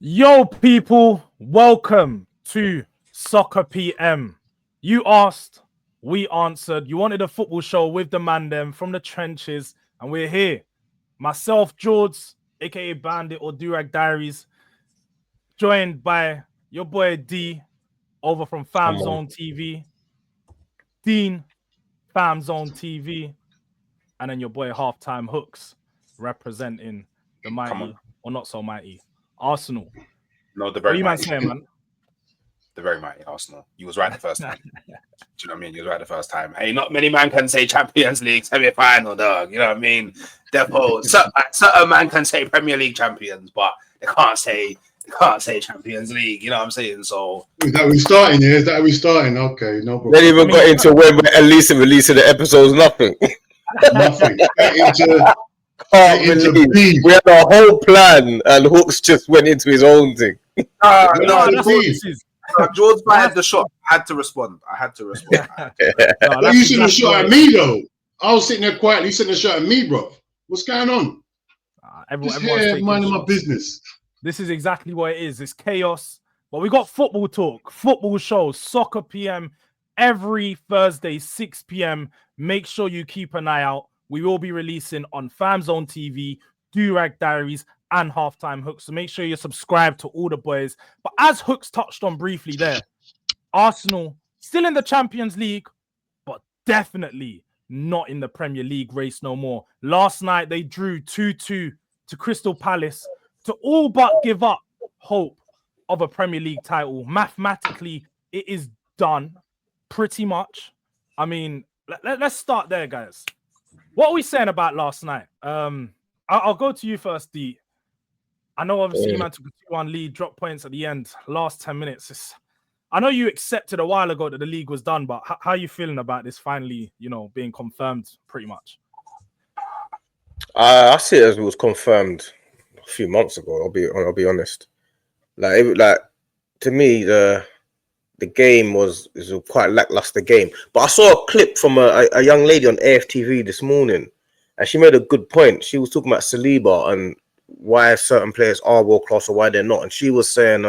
Yo, people, welcome to Soccer PM. You asked, we answered. You wanted a football show with the man them from the trenches, and we're here. Myself, Jords, aka Bandit or Durag Diaries, joined by your boy D over from Fam Zone TV, Dean, Fam Zone TV, and then your boy Half-Time Hooks representing the mighty, or not so mighty, Arsenal. No, the very mighty. Saying, man? The very mighty Arsenal. You was right the first time. Do you know what I mean? You was right the first time. Hey, not many man can say Champions League semi-final, dog. You know what I mean? Therefore, certain man can say Premier League champions, but they can't say Champions League. You know what I'm saying? So is that we starting? Yeah, is that we starting? Okay, no problem. They didn't even got into when we're at least releasing the episodes. Nothing. Nothing. We had a whole plan, and Hooks just went into his own thing. No, that's what this is. Jords fired the shot. I had to respond. No, you shouldn't have shot at me though. I was sitting there quietly. You shouldn't have shot at me, bro. What's going on? Everyone's minding my business. This is exactly what it is. It's chaos. But we got football talk, football shows, Soccer PM every Thursday, 6 p.m. Make sure you keep an eye out. We will be releasing on Fam Zone TV, Durag Diaries, and Halftime Hooks. So make sure you're subscribed to all the boys. But as Hooks touched on briefly there, Arsenal still in the Champions League, but definitely not in the Premier League race no more. Last night, they drew 2-2 to Crystal Palace to all but give up hope of a Premier League title. Mathematically, it is done pretty much. I mean, let's start there, guys. What are we saying about last night? I'll go to you first, D. I know, obviously, man took a 2-1 lead, dropped points at the end, last 10 minutes. I know you accepted a while ago that the league was done, but how are you feeling about this finally, being confirmed pretty much? I see it as it was confirmed a few months ago. I'll be honest. To me, the game was a quite lackluster game. But I saw a clip from a young lady on AFTV this morning, and she made a good point. She was talking about Saliba and why certain players are world class or why they're not. And she was saying,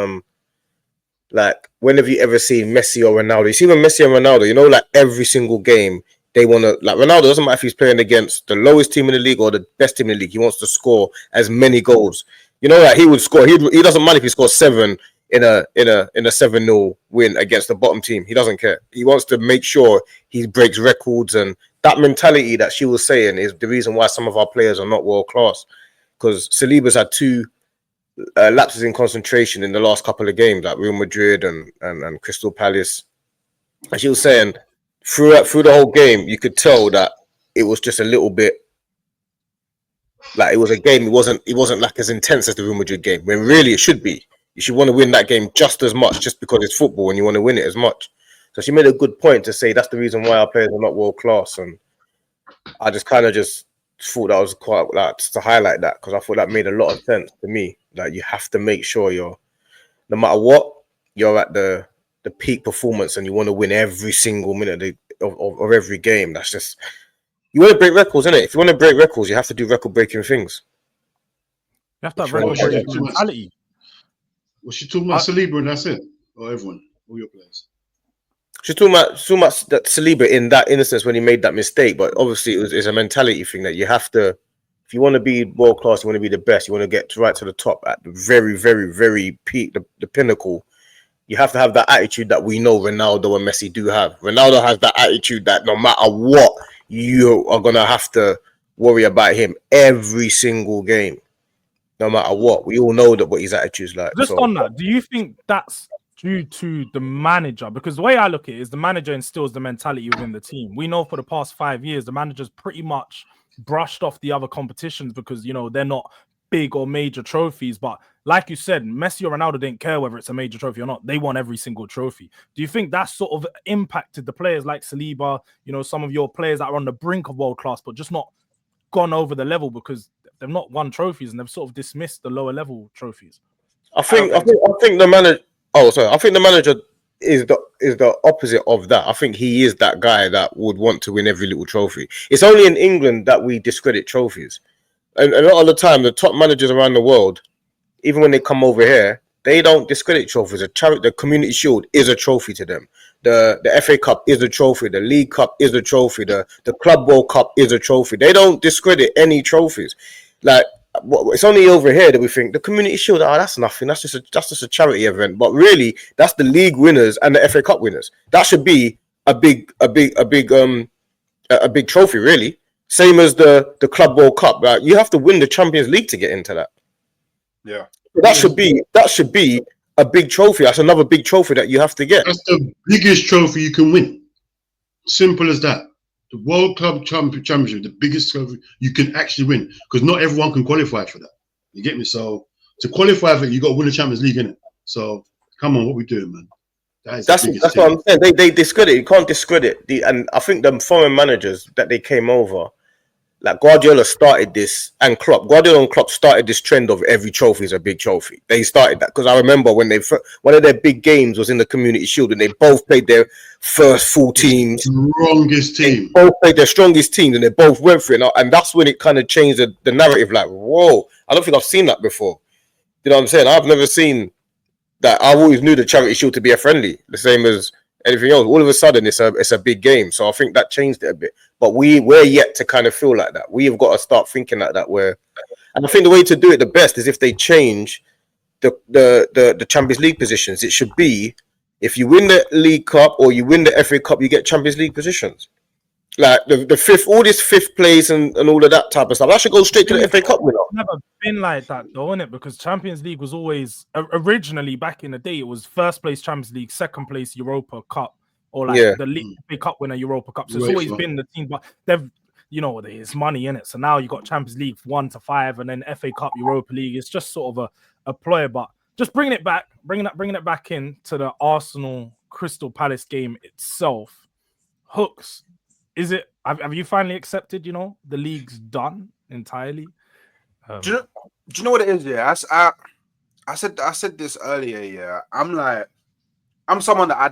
when have you ever seen Messi or Ronaldo? You see when Messi and Ronaldo, every single game they want to, Ronaldo doesn't matter if he's playing against the lowest team in the league or the best team in the league. He wants to score as many goals. He would score. He doesn't mind if he scores 7 in a 7-0 win against the bottom team. He doesn't care. He wants to make sure he breaks records, and that mentality that she was saying is the reason why some of our players are not world class. Because Saliba's had 2 lapses in concentration in the last couple of games, like Real Madrid and Crystal Palace. And she was saying through the whole game, you could tell that it was just a little bit like it was a game. It wasn't like as intense as the Real Madrid game, when really it should be. You should want to win that game just as much, just because it's football and you want to win it as much. So she made a good point to say that's the reason why our players are not world class. And I just thought that was quite just to highlight that, because I thought that made a lot of sense to me. Like, you have to make sure no matter what, you're at the peak performance, and you want to win every single minute of every game. That's just, you want to break records, innit? If you want to break records, you have to do record breaking things. You have to have record breaking mentality. Was she talking about Saliba and that's it? Or everyone? All your players? She's talking about that Saliba in that instance when he made that mistake, but obviously it's a mentality thing that you have to, if you want to be world class, you want to be the best, you want to get right to the top at the very, very, very peak, the pinnacle. You have to have that attitude that we know Ronaldo and Messi do have. Ronaldo has that attitude that no matter what, you are going to have to worry about him every single game. No matter what. We all know what his attitude's like. Just on that, do you think that's due to the manager? Because the way I look at it is the manager instills the mentality within the team. We know for the past 5 years, the manager's pretty much brushed off the other competitions because, they're not big or major trophies. But like you said, Messi or Ronaldo didn't care whether it's a major trophy or not. They won every single trophy. Do you think that sort of impacted the players like Saliba, some of your players that are on the brink of world class, but just not gone over the level because they've not won trophies and they've sort of dismissed the lower level trophies? I think the manager. Oh, sorry. I think the manager is the opposite of that. I think he is that guy that would want to win every little trophy. It's only in England that we discredit trophies, and a lot of the time, the top managers around the world, even when they come over here, they don't discredit trophies. The Community Shield is a trophy to them. The FA Cup is a trophy. The League Cup is a trophy. The Club World Cup is a trophy. They don't discredit any trophies. Like, it's only over here that we think the Community Shield, that's nothing. That's just a charity event. But really, that's the league winners and the FA Cup winners. That should be a big trophy, really. Same as the Club World Cup. Right? You have to win the Champions League to get into that. Yeah, that should be a big trophy. That's another big trophy that you have to get. That's the biggest trophy you can win. Simple as that. The World Club Championship, the biggest trophy you can actually win, because not everyone can qualify for that. You get me? So to qualify for it, you got to win the Champions League, innit? So come on, what we doing, man? That's what I'm saying. They discredit. You can't discredit and I think the foreign managers that they came over, like Guardiola started this, and Guardiola and Klopp started this trend of every trophy is a big trophy. They started that because I remember when one of their big games was in the Community Shield, and they both played their first full teams, strongest team. They both played their strongest teams, and they both went for it. And that's when it kind of changed the narrative. Like, whoa, I don't think I've seen that before. You know what I'm saying? I've never seen that. I always knew the Charity Shield to be a friendly, the same as anything else. All of a sudden, it's a big game. So I think that changed it a bit. But we're yet to kind of feel like that. We have got to start thinking like that. And I think the way to do it the best is if they change the Champions League positions. It should be if you win the League Cup or you win the FA Cup, you get Champions League positions. Like the fifth, all this fifth place and all of that type of stuff. That should go straight to the FA Cup winner. It's never been like that, though, isn't it? Because Champions League was always originally back in the day. It was first place Champions League, second place Europa Cup, or like the League FA Cup winner, Europa Cup. So it's always been the team, but they've, it's money in it. So now you got Champions League 1 to 5, and then FA Cup, Europa League. It's just sort of a ploy, but just bringing it back in to the Arsenal Crystal Palace game itself. Hooks. Is it? Have you finally accepted? The league's done entirely. Do you know what it is? Yeah, I said this earlier. Yeah, I'm someone that I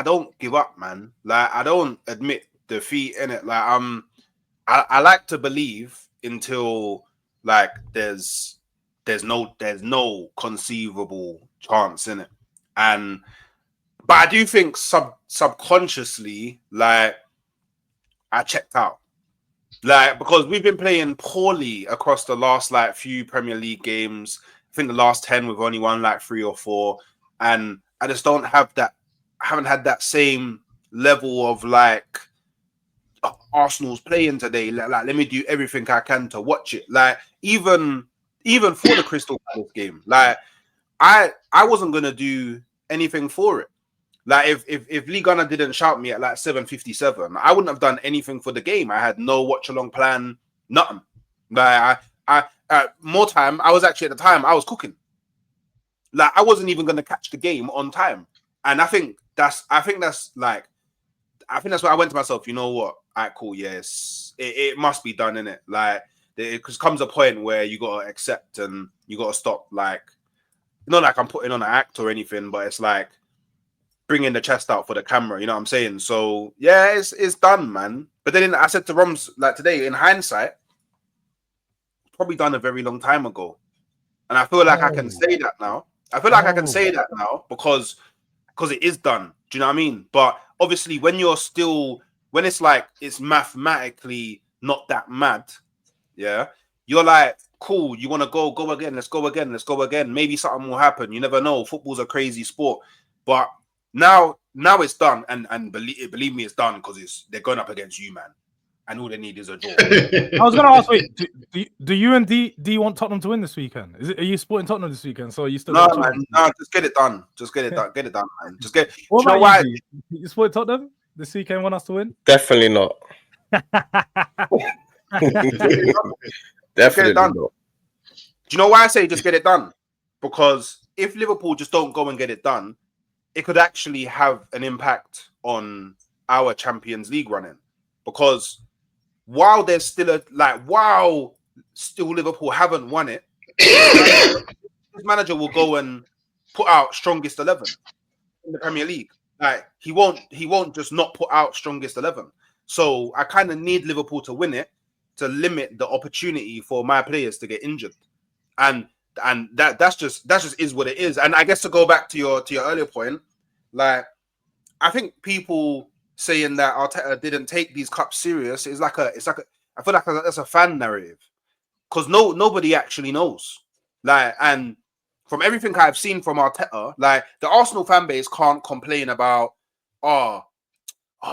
don't give up, man. Like, I don't admit defeat in it. Like, I like to believe until like there's no conceivable chance in it, but I do think subconsciously, like, I checked out, like, because we've been playing poorly across the last like few Premier League games. I think the last 10 we've only won like 3 or 4, and I just don't have that. I haven't had that same level of like Arsenal's playing today. Like, let me do everything I can to watch it. Like, even for the Crystal Palace game, like I wasn't gonna do anything for it. Like, if Lee Gunner didn't shout me at like 7:57, I wouldn't have done anything for the game. I had no watch along plan, nothing. Like, I more time. I was actually, at the time I was cooking. Like, I wasn't even going to catch the game on time. And I think that's why I went to myself, you know what? All right, cool. Yes, it must be done, innit? Like, because comes a point where you got to accept and you got to stop. Like, not like I'm putting on an act or anything, but it's like bringing the chest out for the camera. You know what I'm saying? So yeah, it's done, man. But then I said to Roms, like, today, in hindsight, probably done a very long time ago. And I feel like I can say that now. I can say that now because it is done. Do you know what I mean? But obviously, when it's like it's mathematically not that mad, yeah, you're like, cool, you want to go again, let's go again. Maybe something will happen. You never know. Football's a crazy sport. But now it's done, and believe me, it's done because they're going up against you, man. And all they need is a draw. I was going to ask, wait, do you and D want Tottenham to win this weekend? Are you supporting Tottenham this weekend? So are you still? No, man. No, just get it done. Get it done, man. Just get. What about why? You support Tottenham this weekend? Want us to win? Definitely not. Definitely not. Do you know why I say just get it done? Because if Liverpool just don't go and get it done, it could actually have an impact on our Champions League running. Because while there's still Liverpool haven't won it, his manager will go and put out strongest 11 in the Premier League. Like, he won't just not put out strongest 11. So I kind of need Liverpool to win it to limit the opportunity for my players to get injured. And and that's just is what it is. And I guess to go back to your earlier point, like I think people saying that Arteta didn't take these cups serious is like I feel like that's a fan narrative, because nobody actually knows. Like, and from everything I've seen from Arteta, like the Arsenal fan base can't complain about, oh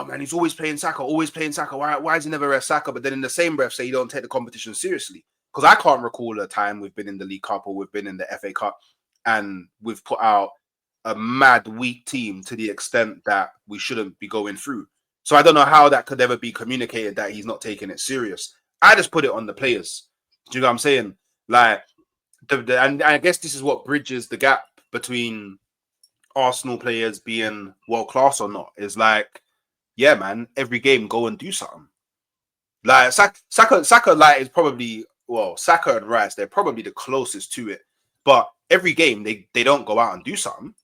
man, he's always playing Saka. Why is he never rest Saka? But then in the same breath say you don't take the competition seriously. Because I can't recall a time we've been in the League Cup or we've been in the FA Cup and we've put out a mad weak team to the extent that we shouldn't be going through. So I don't know how that could ever be communicated that he's not taking it serious. I just put it on the players. Do you know what I'm saying? Like, and I guess this is what bridges the gap between Arsenal players being world class or not. Is like, yeah, man, every game go and do something. Like Saka, like is probably, well, Saka and Rice, they're probably the closest to it. But every game they don't go out and do something.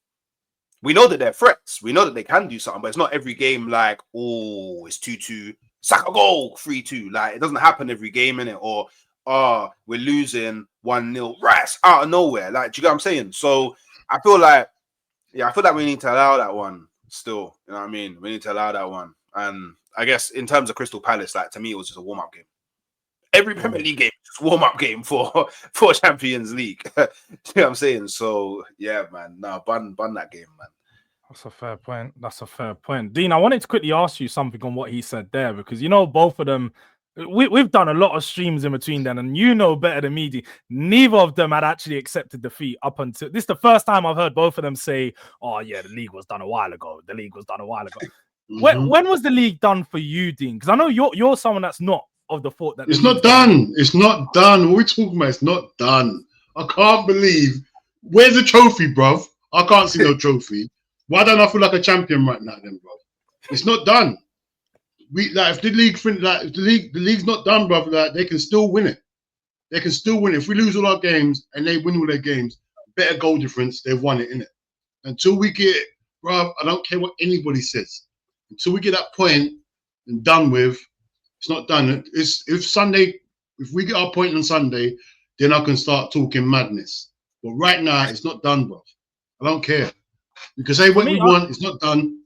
We know that they're threats. We know that they can do something, but it's not every game like, oh, it's 2-2, Saka goal, 3-2. Like, it doesn't happen every game, innit? Or, we're losing 1-0, Rice out of nowhere. Like, do you get what I'm saying? So I feel like we need to allow that one still. You know what I mean? We need to allow that one. And I guess in terms of Crystal Palace, like, to me, it was just a warm-up game. Every Premier League game is a warm-up game for Champions League. You know what I'm saying? So, yeah, man. No, bun that game, man. That's a fair point. Dean, I wanted to quickly ask you something on what he said there, because, you know, both of them, we've done a lot of streams in between them, and you know better than me, Dean. Neither of them had actually accepted defeat up until this is the first time I've heard both of them say, oh, yeah, the league was done a while ago. Mm-hmm. When was the league done for you, Dean? Because I know you're someone that's not of the thought that it's not done. It's not done. What are we talking about? It's not done. I can't believe. Where's the trophy, bruv? I can't see no trophy. Why don't I feel like a champion right now, then, bro? It's not done. If the league's not done, bro, like, they can still win it. They can still win it. If we lose all our games and they win all their games, better goal difference, they've won it, innit? Until we get, bro, I don't care what anybody says. Until we get that point and done with, it's not done. If we get our point on Sunday, then I can start talking madness. But right now, it's not done, bro. I don't care. You can say what we want, it's not done.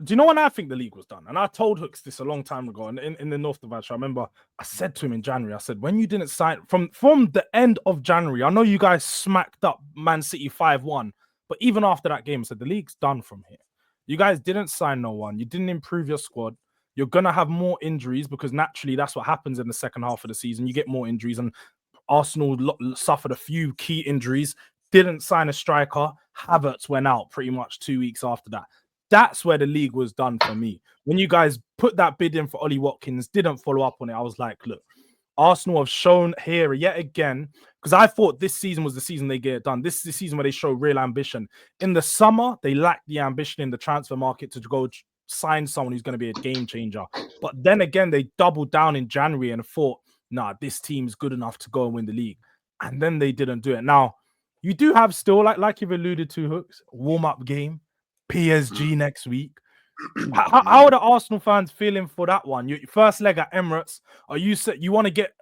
Do you know when I think the league was done? And I told Hooks this a long time ago, and in the North Division, I remember I said to him in January, I said, when you didn't sign from the end of January, I know you guys smacked up Man City 5-1, but even after that game, I said the league's done from here. You guys didn't sign no one, you didn't improve your squad. You're gonna have more injuries because naturally that's what happens in the second half of the season. You get more injuries, and Arsenal suffered a few key injuries. Didn't sign a striker. Havertz went out pretty much 2 weeks after that. That's where the league was done for me. When you guys put that bid in for Ollie Watkins, didn't follow up on it, I was like, look, Arsenal have shown here yet again, because I thought this season was the season they get it done. This is the season where they show real ambition. In the summer, they lacked the ambition in the transfer market to go sign someone who's going to be a game changer. But then again, they doubled down in January and thought, nah, this team's good enough to go and win the league. And then they didn't do it. Now, you do have still, like you've alluded to, Hooks, warm-up game, PSG next week. How are the Arsenal fans feeling for that one? Your first leg at Emirates, are you want to get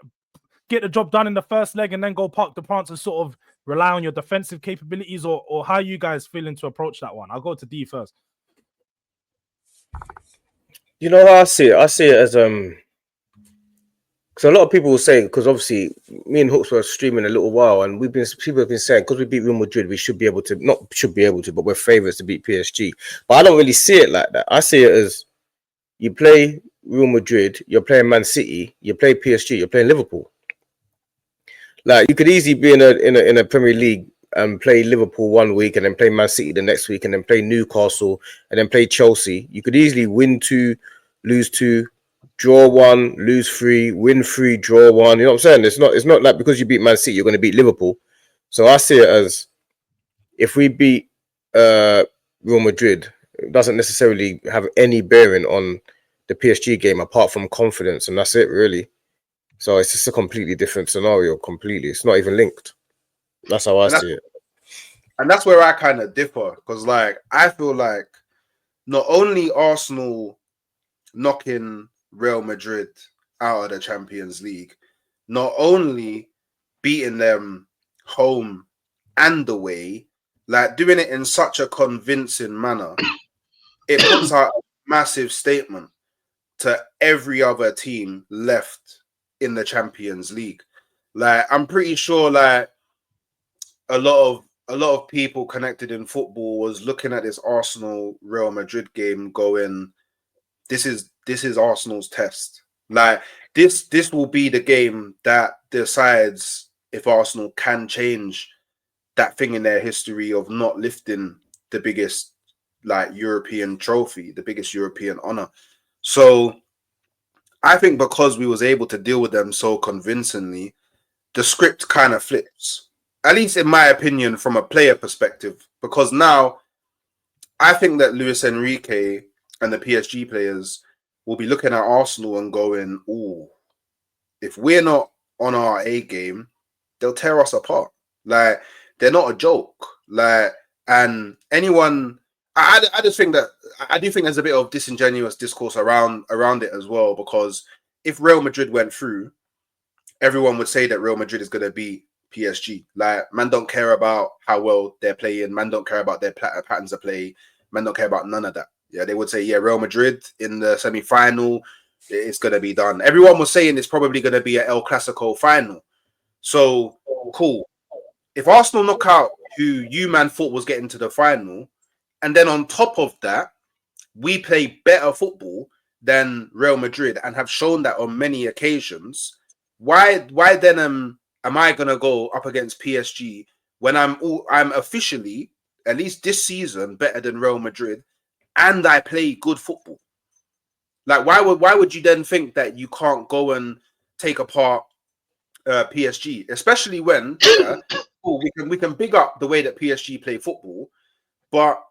the job done in the first leg and then go Parc des Princes and sort of rely on your defensive capabilities, or how are you guys feeling to approach that one? I'll go to D first. You know how I see it? I see it as because a lot of people will say, because obviously me and Hooks were streaming a little while, and people have been saying because we beat Real Madrid, we should be able to, but we're favourites to beat PSG. But I don't really see it like that. I see it as you play Real Madrid, you're playing Man City, you play PSG, you're playing Liverpool. Like, you could easily be in a Premier League and play Liverpool 1 week and then play Man City the next week and then play Newcastle and then play Chelsea. You could easily win 2, lose 2, draw 1, lose 3, win 3, draw 1. You know what I'm saying? It's not like because you beat Man City, you're going to beat Liverpool. So I see it as if we beat Real Madrid, it doesn't necessarily have any bearing on the PSG game apart from confidence, and that's it, really. So it's just a completely different scenario. Completely, it's not even linked. That's how I see it. And that's where I kind of differ, because like I feel like not only Arsenal knocking Real Madrid out of the Champions League, not only beating them home and away, like doing it in such a convincing manner, it puts out a massive statement to every other team left in the Champions League. Like, I'm pretty sure like a lot of people connected in football was looking at this Arsenal Real Madrid game going, this is Arsenal's test. Like, this will be the game that decides if Arsenal can change that thing in their history of not lifting the biggest like European trophy, the biggest European honor. So I think because we was able to deal with them so convincingly, the script kind of flips, at least in my opinion, from a player perspective, because now I think that Luis Enrique and the PSG players will be looking at Arsenal and going, "Ooh, if we're not on our A game, they'll tear us apart." Like, they're not a joke. Like, and anyone, I just think that I do think there's a bit of disingenuous discourse around it as well, because if Real Madrid went through, everyone would say that Real Madrid is going to beat PSG. Like, man don't care about how well they're playing. Man don't care about their patterns of play. Man don't care about none of that. Yeah, they would say, yeah, Real Madrid in the semi-final, it's going to be done. Everyone was saying it's probably going to be an El Clasico final. So, cool. If Arsenal knock out who you man thought was getting to the final, and then on top of that, we play better football than Real Madrid and have shown that on many occasions, why then am I gonna go up against PSG when I'm officially, at least this season, better than Real Madrid, and I play good football? Like, why would you then think that you can't go and take apart PSG, especially when we can big up the way that PSG play football, but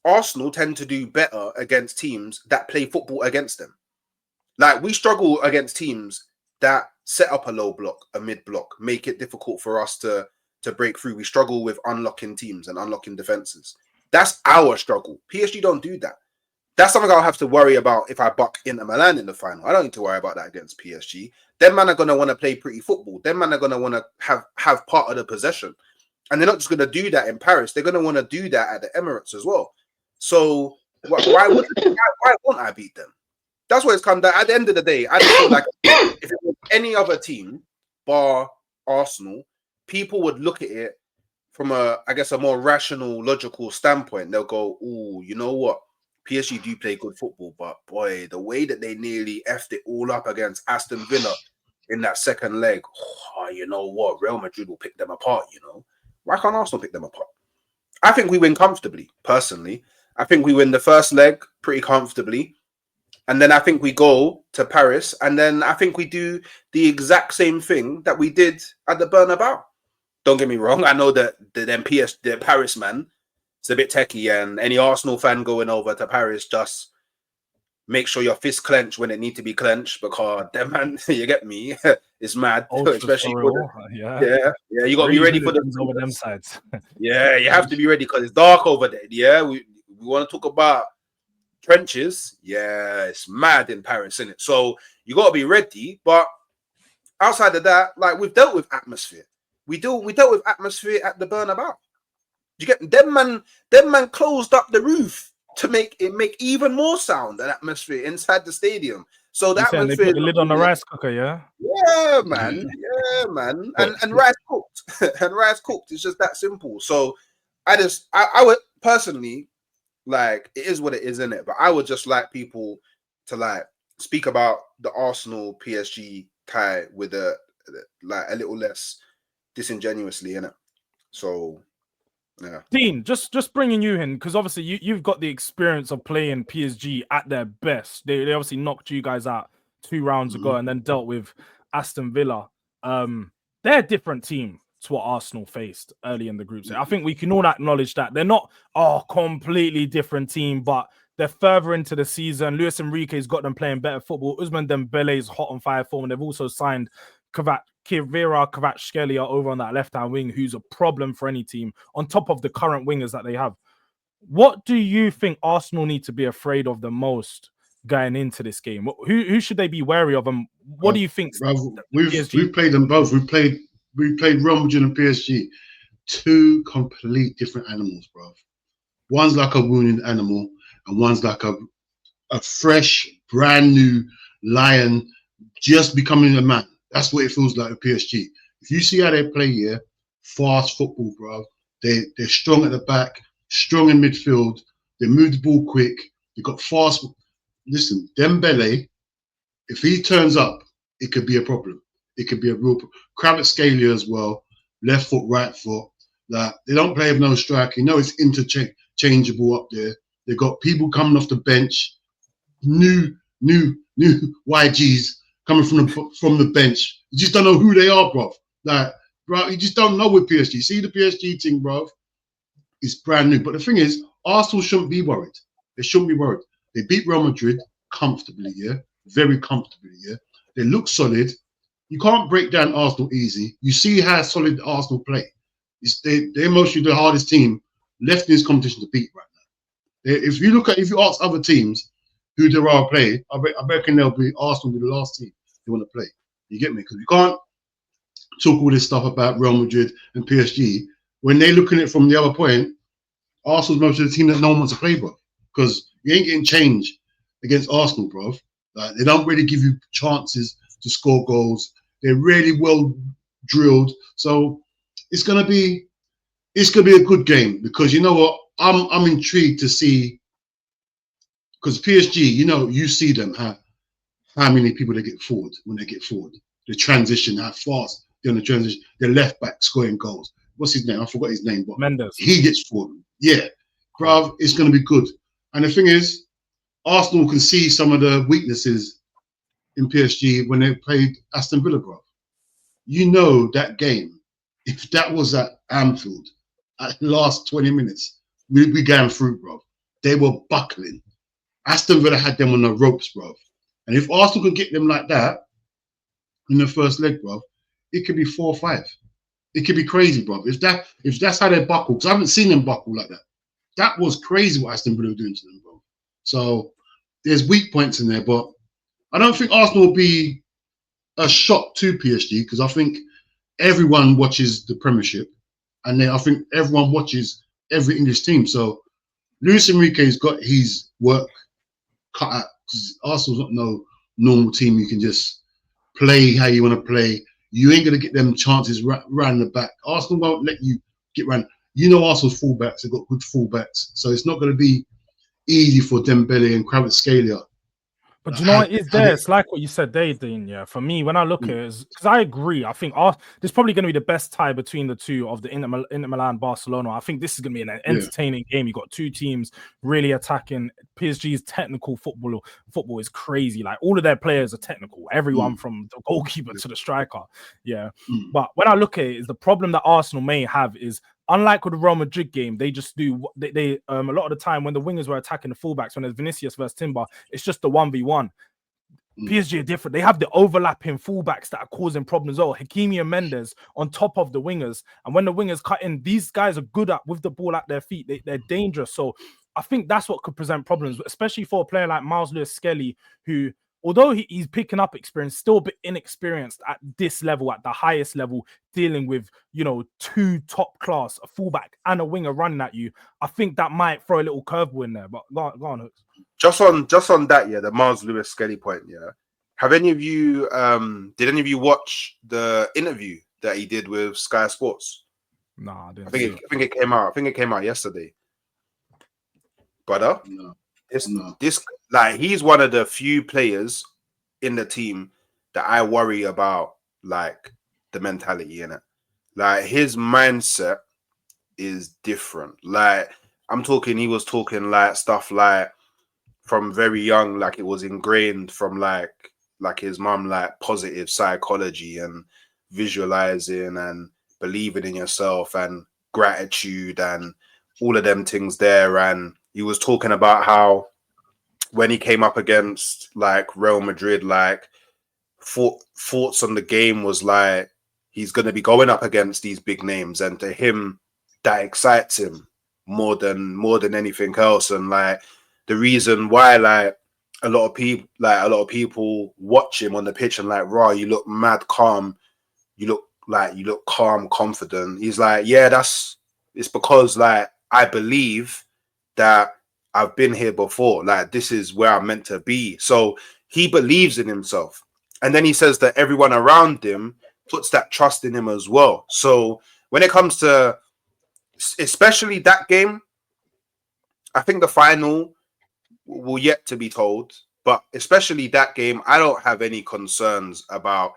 Arsenal tend to do better against teams that play football against them. Like, we struggle against teams that set up a low block, a mid block, make it difficult for us to break through. We struggle with unlocking teams and unlocking defenses. That's our struggle. PSG don't do that. That's something I'll have to worry about if I buck Inter Milan in the final. I don't need to worry about that against PSG. Them man are going to want to play pretty football. Them man are going to want to have part of the possession. And they're not just going to do that in Paris. They're going to want to do that at the Emirates as well. So why won't I beat them? That's what it's come down. At the end of the day, I feel like if it was any other team, bar Arsenal, people would look at it from a more rational, logical standpoint. They'll go, "Ooh, you know what? PSG do play good football, but boy, the way that they nearly effed it all up against Aston Villa in that second leg, oh, you know what? Real Madrid will pick them apart, you know. Why can't Arsenal pick them apart?" I think we win comfortably, personally. I think we win the first leg pretty comfortably. And then I think we go to Paris, and then I think we do the exact same thing that we did at the Bernabeu. Don't get me wrong. I know that the Paris man, it's a bit techie, and any Arsenal fan going over to Paris, just make sure your fists clench when it need to be clenched, because them man, you get me, it's mad. Especially yeah. You got to be ready for over them sides. Yeah, you have to be ready because it's dark over there. Yeah, we want to talk about trenches. Yeah, it's mad in Paris, isn't it? So you got to be ready. But outside of that, like, we've dealt with atmosphere. We dealt with atmosphere at the Bernabeu. You get them man closed up the roof to make even more sound and atmosphere inside the stadium. So that they put the lid on the rice cooker, yeah. Yeah, man. Yeah, man. And rice cooked. And rice cooked. It's just that simple. So I would personally, like, it is what it is, isn't it? But I would just like people to like speak about the Arsenal PSG tie with a little less disingenuously, innit? So yeah. Dean, just bringing you in, because obviously you've got the experience of playing PSG at their best. They obviously knocked you guys out 2 rounds ago and then dealt with Aston Villa. They're a different team to what Arsenal faced early in the group stage. I think we can all acknowledge that they're not a completely different team, but they're further into the season. Luis Enrique's got them playing better football. Ousmane Dembele is hot on fire form, and they've also signed Kvaratskhelia over on that left-hand wing, who's a problem for any team, on top of the current wingers that they have. What do you think Arsenal need to be afraid of the most going into this game? Who should they be wary of? And what do you think? We've played them both. We've played we played Real Madrid and PSG. Two complete different animals, bro. One's like a wounded animal, and one's like a fresh, brand new lion just becoming a man. That's what it feels like with PSG. If you see how they play here, fast football, bro. They're strong at the back, strong in midfield. They move the ball quick. They got fast. Listen, Dembele, if he turns up, it could be a problem. It could be a real problem. Kvaratskhelia as well, left foot, right foot. Like, they don't play with no striker. You know it's interchangeable up there. They got people coming off the bench, new YGs coming from the bench. You just don't know who they are, bro. Like, bro, you just don't know with PSG. See the PSG thing, bro. It's brand new. But the thing is, Arsenal shouldn't be worried. They shouldn't be worried. They beat Real Madrid comfortably, yeah? Very comfortably, yeah? They look solid. You can't break down Arsenal easy. You see how solid Arsenal play. They're mostly the hardest team left in this competition to beat right now. If you ask other teams who they are playing, I reckon they'll be Arsenal will be the last team they want to play. You get me? Because you can't talk all this stuff about Real Madrid and PSG when they're looking at it from the other point. Arsenal's most of the team that no one wants to play, bro. Because you ain't getting change against Arsenal, bro. Like, they don't really give you chances to score goals. They're really well drilled. So it's gonna be a good game, because you know what? I'm intrigued to see, because PSG, you see them how many people they get forward when they get forward. The transition, how fast they're on the transition. Their left back scoring goals. What's his name? I forgot his name, but Mendes. He gets forward. Yeah, bruv, it's going to be good. And the thing is, Arsenal can see some of the weaknesses in PSG when they played Aston Villa, bruv. You know that game, if that was at Anfield, at the last 20 minutes, we'd be going through, bruv. They were buckling. Aston Villa had them on the ropes, bruv. And if Arsenal could get them like that in the first leg, bruv, it could be 4-5. It could be crazy, bruv. If that's how they buckle, because I haven't seen them buckle like that. That was crazy what Aston Villa were doing to them, bro. So there's weak points in there, but I don't think Arsenal will be a shock to PSG, because I think everyone watches the Premiership, and then I think everyone watches every English team. So Luis Enrique's got his work cut out, because Arsenal's not no normal team. You can just play how you want to play. You ain't going to get them chances round the back. Arsenal won't let you get round. You know Arsenal's fullbacks, they've got good fullbacks. So it's not going to be easy for Dembele and Kvaratskhelia. But you know what is there? It's like what you said there, Dean. Yeah, for me, when I look at it, because I agree, I think this is probably going to be the best tie between the two of the Inter Milan Barcelona. I think this is going to be an entertaining game. You got two teams really attacking. PSG's technical football is crazy. Like, all of their players are technical. Everyone from the goalkeeper to the striker. Yeah, but when I look at it, is the problem that Arsenal may have is, unlike with the Real Madrid game, they just do they a lot of the time when the wingers were attacking the fullbacks, when there's Vinicius versus Timber, it's just the 1v1. PSG are different. They have the overlapping fullbacks that are causing problems. Hakimi and Mendes on top of the wingers, and when the wingers cut in, these guys are good at with the ball at their feet. They're dangerous. So I think that's what could present problems, especially for a player like Miles Lewis-Skelly, who, although he's picking up experience, still a bit inexperienced at this level, at the highest level, dealing with, two top class, a fullback and a winger running at you. I think that might throw a little curveball in there. But go on, Hooks. Just on that, the Miles Lewis-Skelly point, Have any of you did any of you watch the interview that he did with Sky Sports? No, I didn't. I think it came out. I think it came out yesterday. Brother, this like, he's one of the few players in the team that I worry about, like, the mentality in it. Like, his mindset is different. Like, he was talking like stuff like from very young, like it was ingrained from like his mum, like positive psychology and visualizing and believing in yourself and gratitude and all of them things there. And he was talking about how when he came up against like Real Madrid, like thoughts on the game was like, he's going to be going up against these big names, and to him that excites him more than anything else. And like, the reason why, like, a lot of people watch him on the pitch and like, raw, you look mad calm, you look like you look calm, confident. He's like, yeah, it's because like I believe that I've been here before. Like this is where I'm meant to be. So he believes in himself. And then he says that everyone around him puts that trust in him as well. So when it comes to especially that game, I think the final will yet to be told. But especially that game, I don't have any concerns about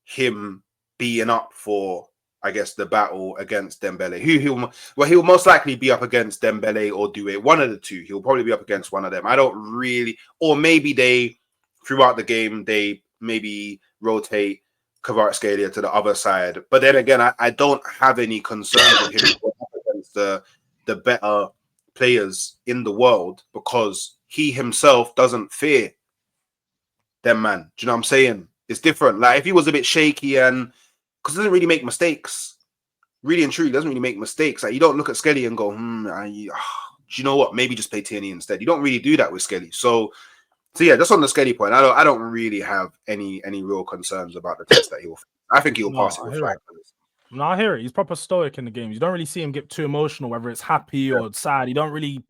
him being up for, I guess, the battle against Dembele. He'll most likely be up against Dembele or Doué. One of the two. He'll probably be up against one of them. I don't really, or maybe they throughout the game they maybe rotate Kvaratskhelia to the other side. But then again, I don't have any concerns with him up against the better players in the world because he himself doesn't fear them, man. Do you know what I'm saying? It's different. Like if he was a bit shaky and because he doesn't really make mistakes, really and truly doesn't really make mistakes. Like you don't look at Skelly and go, do you know what? Maybe just play Tierney instead. You don't really do that with Skelly. So yeah, just on the Skelly point, I don't really have any real concerns about the test that he'll. I think he'll pass it with flag. No, I hear it. He's proper stoic in the games. You don't really see him get too emotional, whether it's happy or sad. You don't really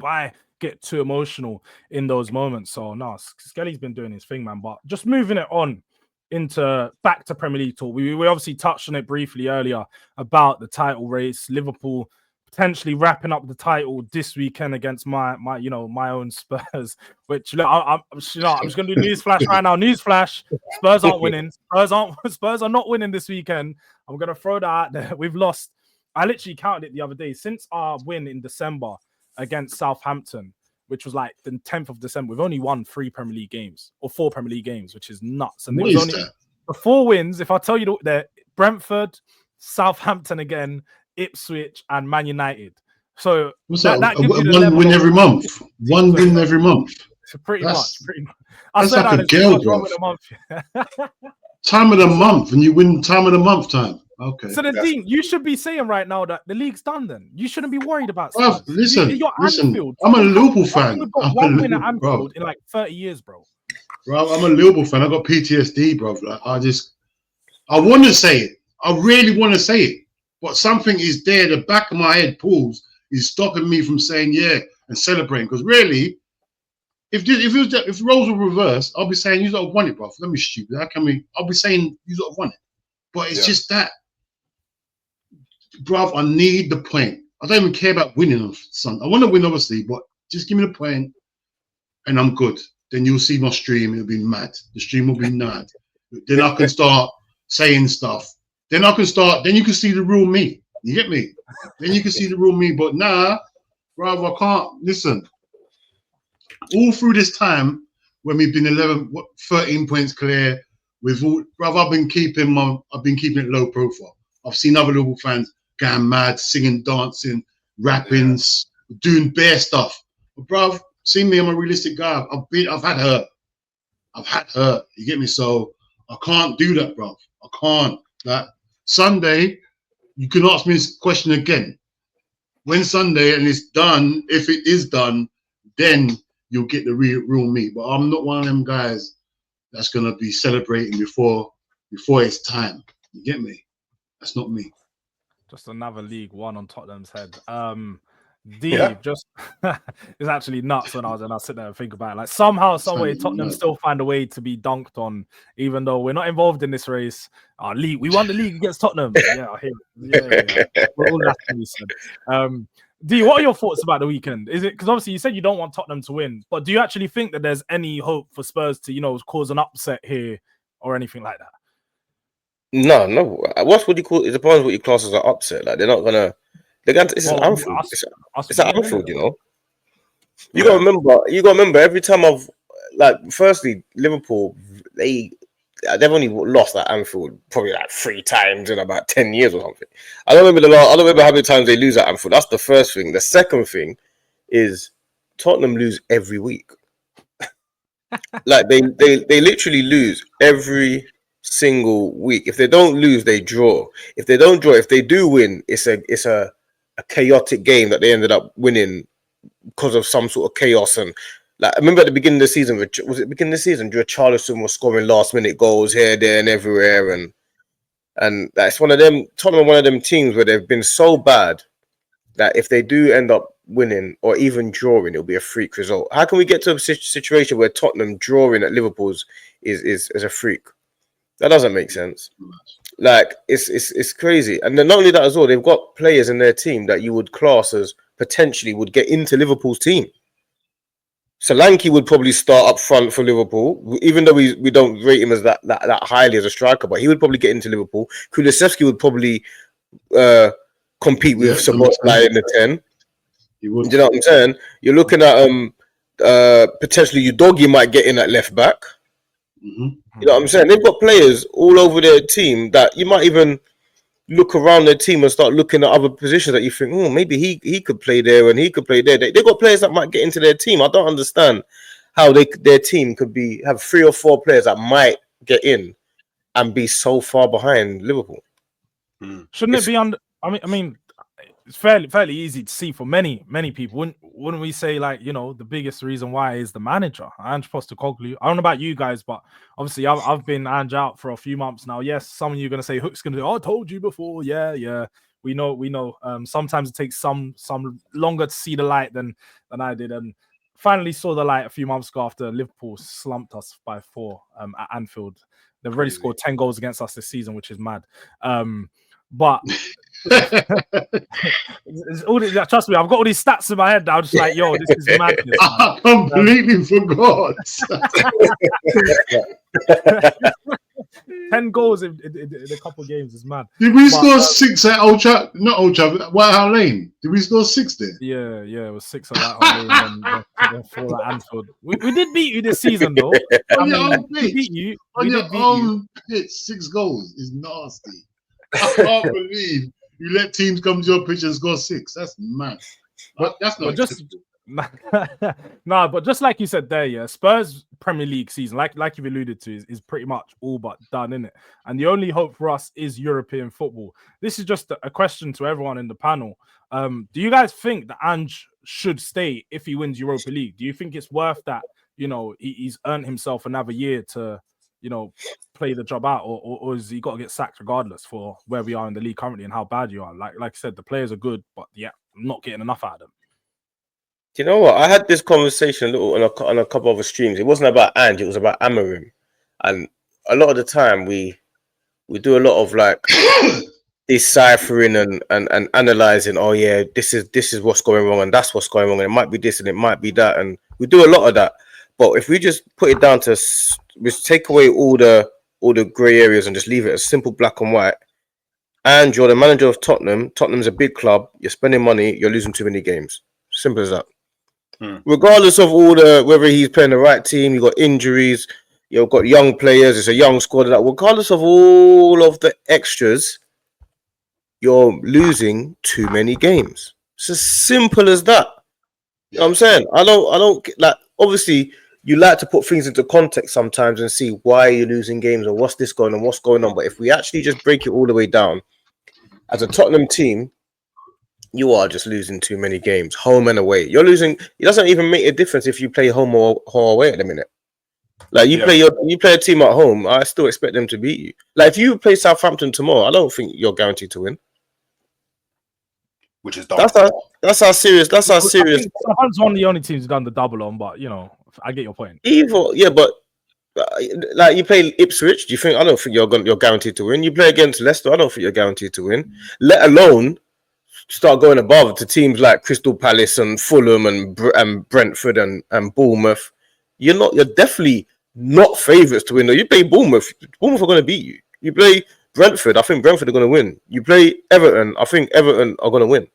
get too emotional in those moments. So no, Skelly's been doing his thing, man. But just moving it on into back to Premier League talk. We obviously touched on it briefly earlier about the title race. Liverpool potentially wrapping up the title this weekend against my own Spurs. Which I'm just gonna do newsflash right now. Newsflash: Spurs aren't winning. Spurs are not winning this weekend. I'm gonna throw that out there. We've lost. I literally counted it the other day since our win in December against Southampton, which was like the 10th of December. We've only won 4 Premier League games, which is nuts. And what there was is only that? the 4 wins. If I tell you that Brentford, Southampton again, Ipswich, and Man United. So What's that that? gives you the One level win of- every month. One win every month. Pretty much. That's swear like down, a it's too girl, much wrong bruv. with the month. Time of the month, and you win time of the month time. Okay. So then, Dean, you should be saying right now that the league's done. Then you shouldn't be worried about Bruv, Spurs. listen. Anfield. I'm a Liverpool I fan. think we've got I'm a one win at Liverpool- bro. Anfield in like 30 years, bro. Bro, I'm a Liverpool fan. I got PTSD, bro. Like, I want to say it. I really want to say it, but something is there. The back of my head pulls is stopping me from saying yeah and celebrating. Because really, if the roles were reversed, I'll be saying you lot have won it, bro. Let me stupid. How can we? I'll be saying you lot have won it. But it's just that, bro. I need the point. I don't even care about winning on Sunday. I want to win, obviously, but just give me the point, and I'm good. Then you'll see my stream. It'll be mad. The stream will be mad. Then I can start saying stuff. Then you can see the real me. You get me? Then you can see the real me. But nah, bro, I can't listen. All through this time when we've been 13 points clear, I've been keeping it low profile. I've seen other Liverpool fans going mad, singing, dancing, rapping, doing bare stuff. But bruv, see me, I'm a realistic guy. I've had hurt. You get me? So I can't do that, bruv. I can't. Like Sunday, you can ask me this question again. When Sunday and it's done, if it is done, then you'll get the real me. But I'm not one of them guys that's gonna be celebrating before it's time. You get me? That's not me. Just another League One on Tottenham's head. Just it's actually nuts when I sit there and think about it. Like somehow, someway, Tottenham still find a way to be dunked on, even though we're not involved in this race. Our league, we won the league against Tottenham. Yeah, I hear it. Yeah. All that to be said. D, what are your thoughts about the weekend? Is it because obviously you said you don't want Tottenham to win, but do you actually think that there's any hope for Spurs to, cause an upset here or anything like that? No. What would you call it? It depends what you class as an upset. Like they're not gonna. It's an Anfield. It's an Anfield, You gotta remember. Every time firstly, Liverpool, they've only lost at Anfield probably like 3 times in about 10 years or something. I don't remember how many times they lose at Anfield. That's the first thing. The second thing is Tottenham lose every week. Like they literally lose every single week. If they don't lose, they draw. If they don't draw, if they do win, it's a chaotic game that they ended up winning because of some sort of chaos. And like I remember at the beginning of the season, Richarlison was scoring last minute goals here, there, and everywhere. And And that's one of them. Tottenham, one of them teams where they've been so bad that if they do end up winning or even drawing, it'll be a freak result. How can we get to a situation where Tottenham drawing at Liverpool's is a freak? That doesn't make sense. Like it's crazy. And then not only that as well, they've got players in their team that you would class as potentially would get into Liverpool's team. Solanke would probably start up front for Liverpool, even though we don't rate him as that highly as a striker, but he would probably get into Liverpool. Kulusevski would probably compete with Szoboszlai in the 10. Do you know what I'm saying? You're looking at potentially Udogie might get in at left back. Mm-hmm. You know what I'm saying? They've got players all over their team that you might even look around their team and start looking at other positions that you think, oh, maybe he could play there and he could play there. They've got players that might get into their team. I don't understand how their team could have 3 or 4 players that might get in and be so far behind Liverpool. Shouldn't it be on? I mean, it's fairly easy to see for many people. Wouldn't we say, like, you know, the biggest reason why is the manager, Ange Postecoglou? I don't know about you guys, but obviously I've been Ange out for a few months now. Yes, some of you are gonna say Hook's gonna do. Oh, I told you before. Yeah. We know. Sometimes it takes some longer to see the light than I did, and finally saw the light a few months ago after Liverpool slumped us by 4 at Anfield. They've already scored 10 goals against us this season, which is mad. But trust me, I've got all these stats in my head now. I'm just like, yo, this is madness. I completely forgot. 10 goals in a couple of games is mad. Did we score 6 at Old Trafford? Not Old Trafford, White Hart Lane. Did we score 6 there? Yeah, it was 6 at White Hart Lane and then 4 at Anfield. We did beat you this season, though. On your own pitch. We beat you. On your own pitch, 6 gols is nasty. I can't believe you let teams come to your pitch and score 6. That's mad. But that's not acceptable. No, but just like you said there, yeah, Spurs Premier League season, like you've alluded to, is pretty much all but done, isn't it? And the only hope for us is European football. This is just a question to everyone in the panel. Do you guys think that Ange should stay if he wins Europa League? Do you think it's worth that? You know, he's earned himself another year to, you know, play the job out, or is he got to get sacked regardless for where we are in the league currently and how bad you are? Like I said, the players are good, but yeah, I'm not getting enough out of them. Do you know what? I had this conversation on a couple of streams. It wasn't about Ange, it was about Amorim. And a lot of the time we do a lot of like deciphering and analyzing, oh yeah, this is what's going wrong and that's what's going wrong, and it might be this and it might be that, and we do a lot of that. But if we just put it down to just take away all the grey areas and just leave it as simple black and white, and you're the manager of Tottenham. Tottenham's a big club, you're spending money, you're losing too many games. Simple as that. Regardless of all whether he's playing the right team, you've got injuries, you've got young players, it's a young squad. That regardless of all of the extras, you're losing too many games. It's as simple as that. You know what I'm saying? I don't like. Obviously, you like to put things into context sometimes and see why you're losing games or what's going on. But if we actually just break it all the way down, as a Tottenham team, you are just losing too many games, home and away. You're losing. It doesn't even make a difference if you play home or away at the minute. Like you play a team at home, I still expect them to beat you. Like if you play Southampton tomorrow, I don't think you're guaranteed to win. Which is dumb. That's how serious. Southampton's one of the only teams who've done the double on, but you know, I get your point. But like you play Ipswich, do you think? I don't think you're guaranteed to win. You play against Leicester, I don't think you're guaranteed to win. Let alone start going above to teams like Crystal Palace and Fulham and Brentford and Bournemouth. You're definitely not favourites to win. You play Bournemouth are going to beat you. You play Brentford, I think Brentford are going to win. You play Everton, I think Everton are going to win.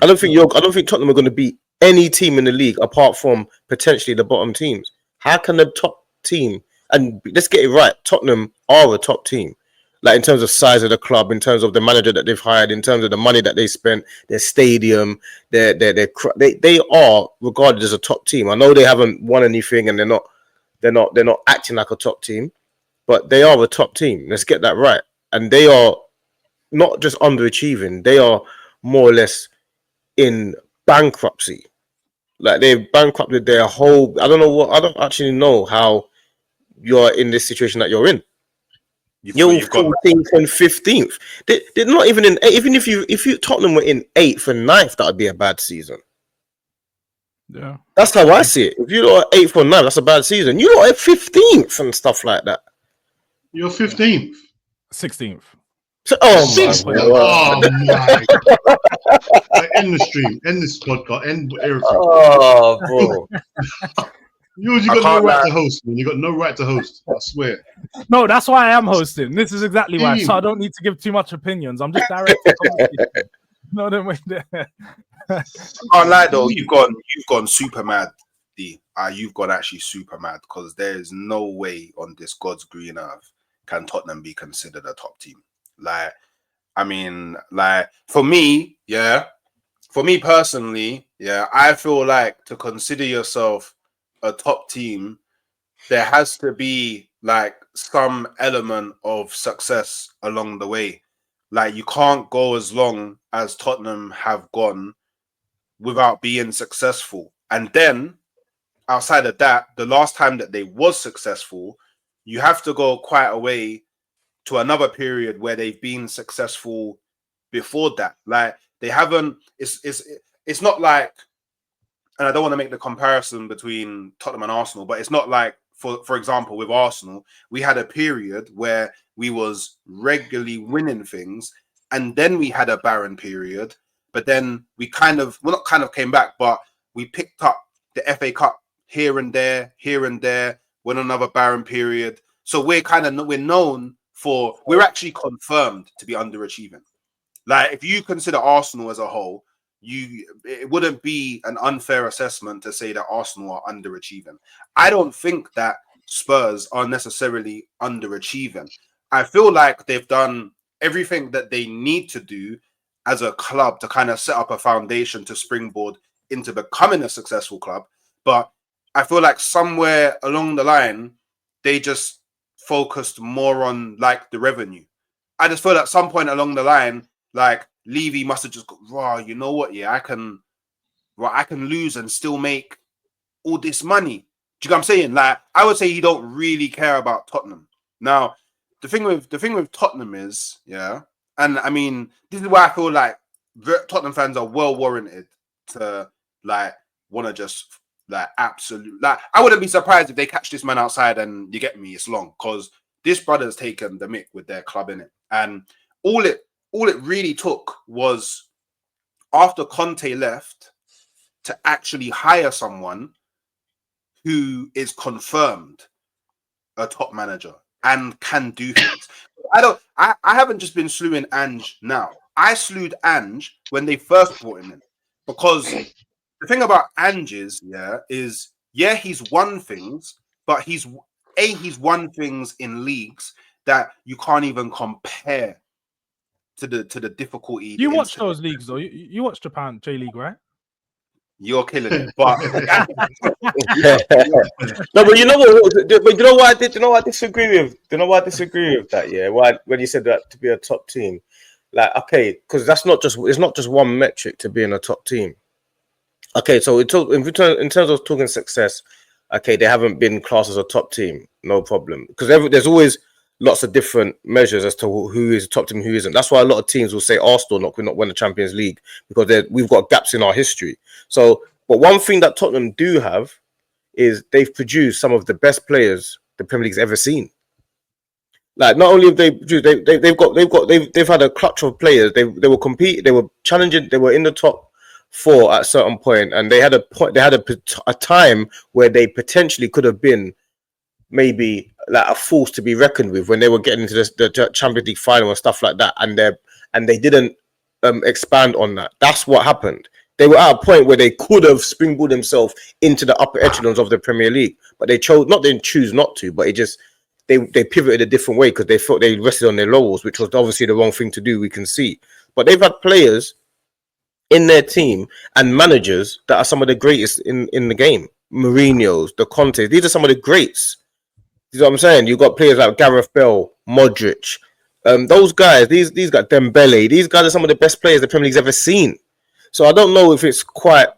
I don't think Tottenham are going to beat any team in the league apart from potentially the bottom teams. How can the top team, and let's get it right, Tottenham are a top team. Like in terms of size of the club, in terms of the manager that they've hired, in terms of the money that they spent, their stadium, they are regarded as a top team. I know they haven't won anything and they're not acting like a top team, but they are a top team. Let's get that right. And they are not just underachieving; they are more or less in bankruptcy. Like they've bankrupted their whole. I don't actually know how you're in this situation that you're in. You're you've got 14th and 15th. They're not even in. Even if you Tottenham were in 8th and 9th, that would be a bad season. Yeah, That's how I see it. If you're not 8th or 9th, that's a bad season. You're not at 15th and stuff like that. You're 15th. 16th. So, oh Sixth. my Oh god! my. End the stream. End this podcast. End everything. Oh, bro. You I got no can't right lie. to host, man. You got no right to host. I swear. No, that's why I am hosting. This is exactly why. So Damn. I don't need to give too much opinions. I'm just directing conversation. No, don't wait there. Can't lie though, you've gone super mad, D. You've gone actually super mad because there is no way on this God's green earth can Tottenham be considered a top team. Like, I mean, like for me personally, yeah, I feel like to consider yourself a top team, there has to be like some element of success along the way. Like you can't go as long as Tottenham have gone without being successful. And then outside of that, the last time that they was successful, you have to go quite a way to another period where they've been successful before that. Like they haven't, it's not like, and I don't want to make the comparison between Tottenham and Arsenal, but it's not like, for example, with Arsenal, we had a period where we was regularly winning things, and then we had a barren period, but then we not came back, but we picked up the FA Cup here and there, went another barren period. So we're known for, we're actually confirmed to be underachieving. Like if you consider Arsenal as a whole, it wouldn't be an unfair assessment to say that Arsenal are underachieving. I don't think that Spurs are necessarily underachieving. I feel like they've done everything that they need to do as a club to kind of set up a foundation to springboard into becoming a successful club. But I feel like somewhere along the line, they just focused more on like the revenue. I just feel at some point along the line, like Levy must have just got, wow, you know what? Yeah, I can lose and still make all this money. Do you know what I'm saying? Like, I would say he don't really care about Tottenham. Now, the thing with Tottenham is, yeah, and I mean, this is why I feel like Tottenham fans are well warranted to like want to just like absolute. Like, I wouldn't be surprised if they catch this man outside and you get me, it's long, because this brother's taken the mick with their club in it, and all it really took was after Conte left to actually hire someone who is confirmed a top manager and can do things. I haven't just been slewing Ange now. I slewed Ange when they first brought him in, because the thing about Ange is he's won things, but he's won things in leagues that you can't even compare to the difficulty. You watch those leagues though. You watch Japan J League, right? You're killing it, but No, but you know what? But you know what? You know what I disagree with? You know what I disagree with that? Yeah, why when you said that to be a top team, like okay, because it's not just one metric to be in a top team. Okay, so in terms of talking success, okay, they haven't been classed as a top team, no problem, because there's always lots of different measures as to who is a top team, who isn't. That's why a lot of teams will say Arsenal will not win the Champions League, because we've got gaps in our history. So, but one thing that Tottenham do have is they've produced some of the best players the Premier League's ever seen. Like, not only have they produced, they've had a clutch of players. They were competing, they were challenging, they were in the top 4 at a certain point, and they had a time where they potentially could have been maybe like a force to be reckoned with when they were getting into the Champions League final and stuff like that, and they didn't expand on that. That's what happened. They were at a point where they could have springboarded themselves into the upper echelons of the Premier League, but they didn't choose not to, but they pivoted a different way because they thought they rested on their laurels, which was obviously the wrong thing to do, we can see. But they've had players in their team and managers that are some of the greatest in the game. Mourinho's, the Conte, these are some of the greats. You know what I'm saying? You've got players like Gareth Bale, Modric, those guys, these guys, Dembele, these guys are some of the best players the Premier League's ever seen. So I don't know if it's quite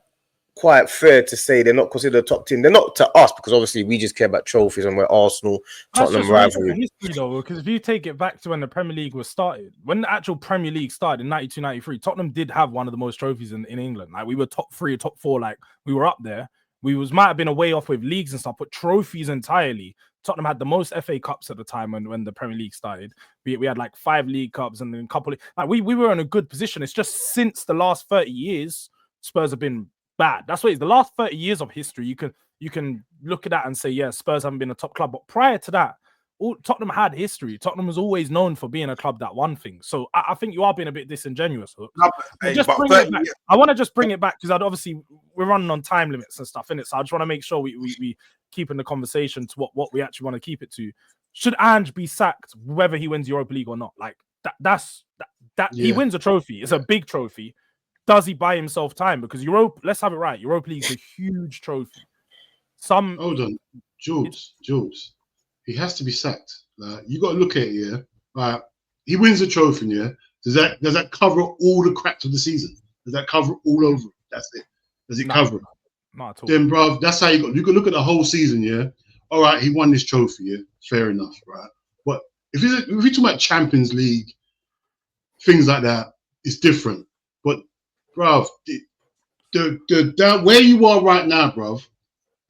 quite fair to say they're not considered a top team. They're not to us because obviously we just care about trophies and we're Arsenal, That's Tottenham just rivalry. history though, because if you take it back to when the Premier League was started, when the actual Premier League started in 92-93, Tottenham did have one of the most trophies in England. Like we were top 3, top 4, like we were up there. We might have been a way off with leagues and stuff, but trophies entirely. Tottenham had the most FA Cups at the time when the Premier League started. We had like 5 League Cups and then a couple of, like we were in a good position. It's just since the last 30 years, Spurs have been bad. That's what it's the last 30 years of history. You can look at that and say, yeah, Spurs haven't been a top club. But prior to that, Tottenham had history. Tottenham was always known for being a club that won things. So I think you are being a bit disingenuous. I want to just bring it back because obviously we're running on time limits and stuff in it. So I just want to make sure we keep in the conversation to what we actually want to keep it to. Should Ange be sacked whether he wins Europa League or not? Like that he wins a trophy. It's a big trophy. Does he buy himself time? Because let's have it right. Europa League is a huge trophy. Hold on, Jords. He has to be sacked. You got to look at it, yeah. Right, he wins the trophy, yeah. Does that cover all the cracks of the season? Does that cover all over? That's it. Does it cover it? Not at all. Then, bro, that's how you can look at the whole season, yeah. All right, he won this trophy, yeah. Fair enough, right? But if you're talking about Champions League, things like that, it's different. But, bro, the where you are right now, bro.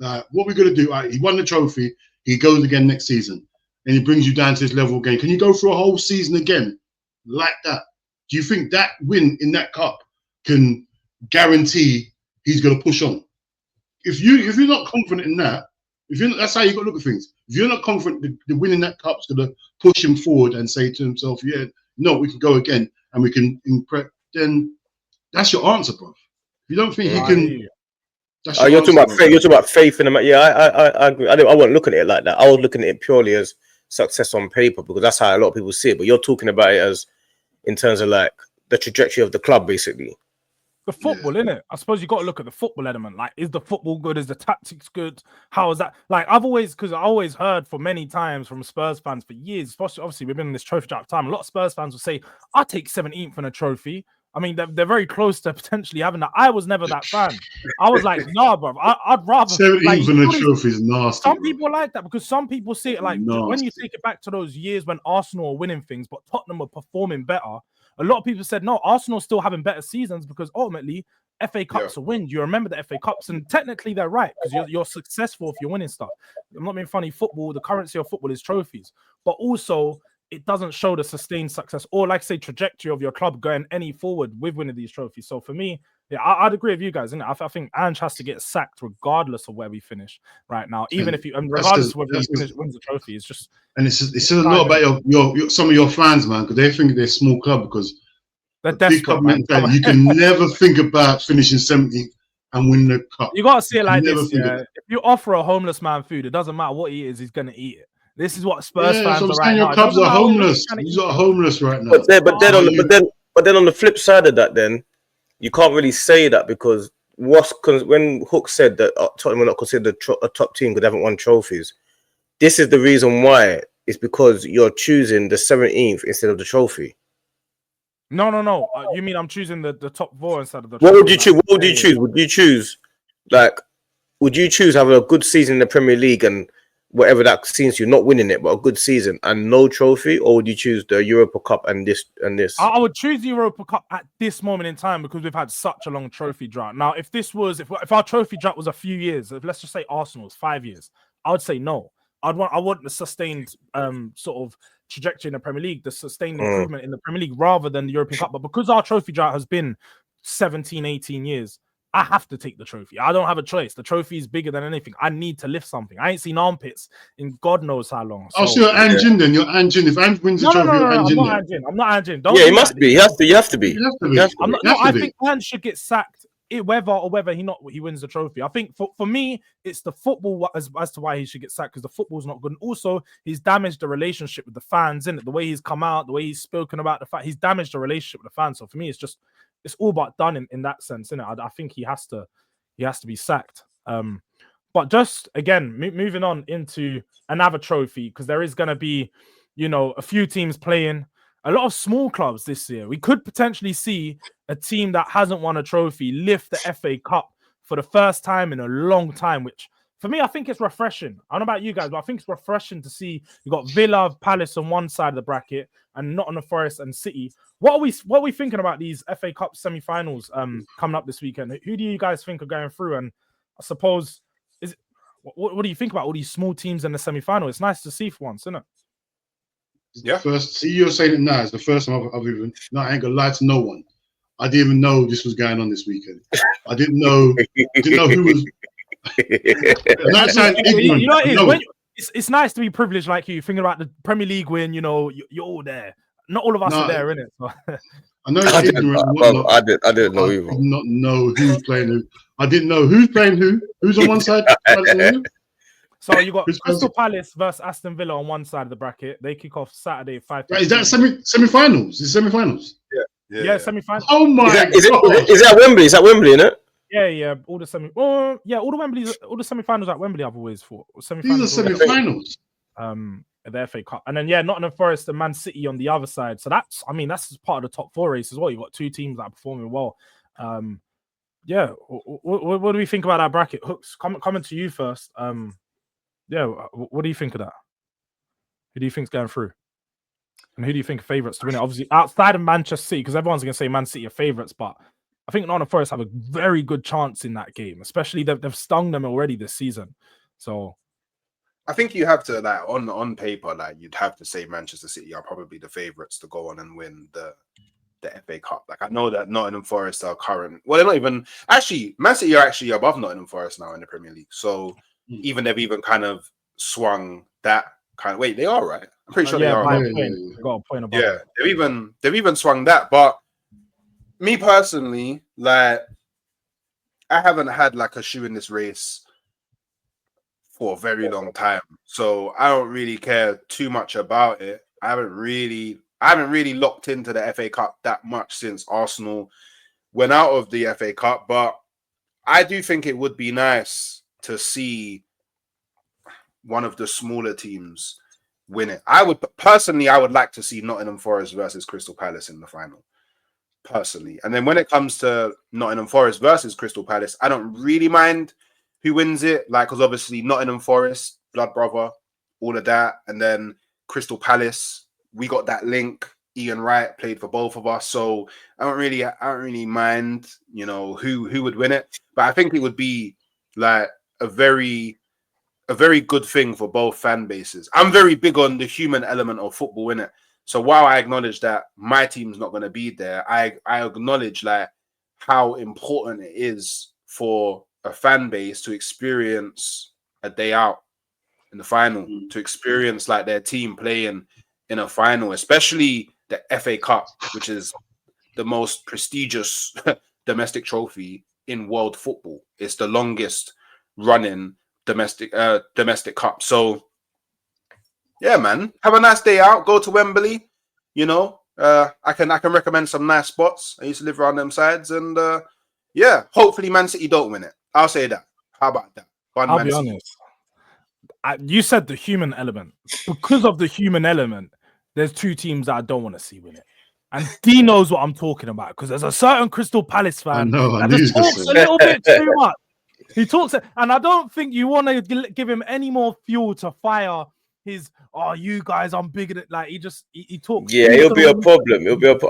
What we're gonna do? He won the trophy. He goes again next season, and he brings you down to this level again. Can you go through a whole season again like that? Do you think that win in that cup can guarantee he's gonna push on? If you're not confident in that, that's how you got to look at things. If you're not confident the win in that cup's gonna push him forward and say to himself, "Yeah, no, we can go again and we can impress," then that's your answer, bro. If you don't think he can. You're talking about faith in him. Yeah, I agree. I wasn't looking at it like that. I was looking at it purely as success on paper because that's how a lot of people see it. But you're talking about it as in terms of like the trajectory of the club, basically. The football, innit? I suppose you got to look at the football element. Like, is the football good? Is the tactics good? How is that? Like, I always heard for many times from Spurs fans for years, obviously we've been in this trophy draft time. A lot of Spurs fans will say, I'll take 17th in a trophy. I mean, they're very close to potentially having that. I was never that fan. I was like, nah, bro. I'd rather 17th in a trophy is nasty. Some people like that because some people see it like when you take it back to those years when Arsenal are winning things, but Tottenham are performing better. A lot of people said no, Arsenal's still having better seasons because ultimately FA Cups are wins. You remember the FA Cups, and technically they're right because you're successful if you're winning stuff. I'm not being funny. Football, the currency of football is trophies, but also it doesn't show the sustained success or, like, say, trajectory of your club going any forward with winning these trophies. So for me, yeah, I'd agree with you guys. I think Ange has to get sacked regardless of where we finish right now. Even if regardless of whether he wins the trophy, it's just. And it's a lot about your some of your fans, man, because they think they're a small club because they're desperate. You can never think about finishing 17th and win the cup. You gotta see it like this. Yeah, if you offer a homeless man food, it doesn't matter what he is, he's gonna eat it. This is what Spurs fans are right now. Your clubs are homeless. These are homeless right now. But then on the flip side of that, then you can't really say that because when Hook said that Tottenham were not considered a top team because they haven't won trophies, this is the reason why. It's because you're choosing the 17th instead of the trophy. No. You mean I'm choosing the top 4 instead of the trophy? What would you choose? Would you choose having a good season in the Premier League and whatever that seems to you, not winning it, but a good season and no trophy, or would you choose the Europa Cup and this? I would choose the Europa Cup at this moment in time because we've had such a long trophy drought. Now, if our trophy drought was a few years, let's just say Arsenal's 5 years, I would say no. I want the sustained sort of trajectory in the Premier League, the sustained improvement in the Premier League rather than the European Cup. But because our trophy drought has been 17, 18 years, I have to take the trophy. I don't have a choice. The trophy is bigger than anything. I need to lift something. I ain't seen armpits in God knows how long. So you're Ange then. You're Ange. If Ange wins the trophy, you're Ange. I'm not Ange. He must be. You have to be. I think Ange should get sacked whether he wins the trophy. I think for me, it's the football as to why he should get sacked because the football's not good. And also, he's damaged the relationship with the fans, innit? The way he's come out, the way he's spoken about the fact he's damaged the relationship with the fans. So for me, it's all but done in that sense, innit? I think he has to be sacked. But just again, moving on into another trophy because there is going to be, a few teams playing. A lot of small clubs this year. We could potentially see a team that hasn't won a trophy lift the FA Cup for the first time in a long time, which for me, I think it's refreshing. I don't know about you guys, but I think it's refreshing to see you got Villa, Palace on one side of the bracket and Nottingham Forest and City. What are we thinking about these FA Cup semi-finals coming up this weekend? Who do you guys think are going through? And I suppose, what do you think about all these small teams in the semi-final? It's nice to see for once, isn't it? Yeah. First, see, you're saying it now. It's the first time I've even. No, I ain't gonna lie to no one. I didn't even know this was going on this weekend. I didn't know. Who was. That sounds ignorant. You know what it is? It's nice to be privileged like you, thinking about the Premier League win. You know, you're all there. Not all of us are there, innit? So. I know it's ignorant. I didn't know either. I did not know who's playing who. I didn't know who's playing who. Who's on one side? So you got Crystal Palace versus Aston Villa on one side of the bracket. They kick off Saturday 5. Is that semi-finals? Is semi-finals? Yeah, semi-finals. Oh my God! Is it at Wembley? Is that Wembley, isn't it? Yeah. All the semi-finals at Wembley. I've always thought These are semi-finals. The FA Cup, and then Nottingham Forest and Man City on the other side. So that's part of the top 4 race as well. You've got 2 teams that are performing well. What do we think about that bracket? Hooks, coming to you first. What do you think of that? Who do you think's going through? And who do you think are favourites to win it? Obviously, outside of Manchester City, because everyone's going to say Man City are favourites, but I think Nottingham Forest have a very good chance in that game, especially they've stung them already this season. So I think you have to, like, on paper, like, you'd have to say Manchester City are probably the favourites to go on and win the FA Cup. Like, I know that Nottingham Forest are current. Well, they're not even actually. Man City are actually above Nottingham Forest now in the Premier League. So they've even kind of swung that kind of. Wait, they are right. I'm pretty sure they are. Got a point above. Yeah, they've even swung that. But me personally, like, I haven't had like a shoe in this race for a very long time, so I don't really care too much about it. I haven't really locked into the FA Cup that much since Arsenal went out of the FA Cup, but I do think it would be nice to see one of the smaller teams win it. I would like to see Nottingham Forest versus Crystal Palace in the final, personally. And then when it comes to Nottingham Forest versus Crystal Palace, I don't really mind who wins it, like, because obviously Nottingham Forest, blood brother, all of that, and then Crystal Palace, we got that link. Ian Wright played for both of us, so I don't really mind, who would win it. But I think it would be like a very good thing for both fan bases. I'm very big on the human element of football, innit? So while I acknowledge that my team's not going to be there, I acknowledge like how important it is for a fan base to experience a day out in the final, to experience like their team playing in a final, especially the FA Cup, which is the most prestigious domestic trophy in world football. It's the longest running domestic cup. So yeah, man, have a nice day out. Go to Wembley. I can recommend some nice spots. I used to live around them sides, and hopefully Man City don't win it. I'll say that. How about that? I'll be honest. You said the human element. Because of the human element, there's 2 teams that I don't want to see win it. And D knows what I'm talking about, because there's a certain Crystal Palace fan that just talks a little bit too much. He talks, and I don't think you want to give him any more fuel to fire his, you guys, I'm bigger than, like, he talks. Yeah, it'll be a problem.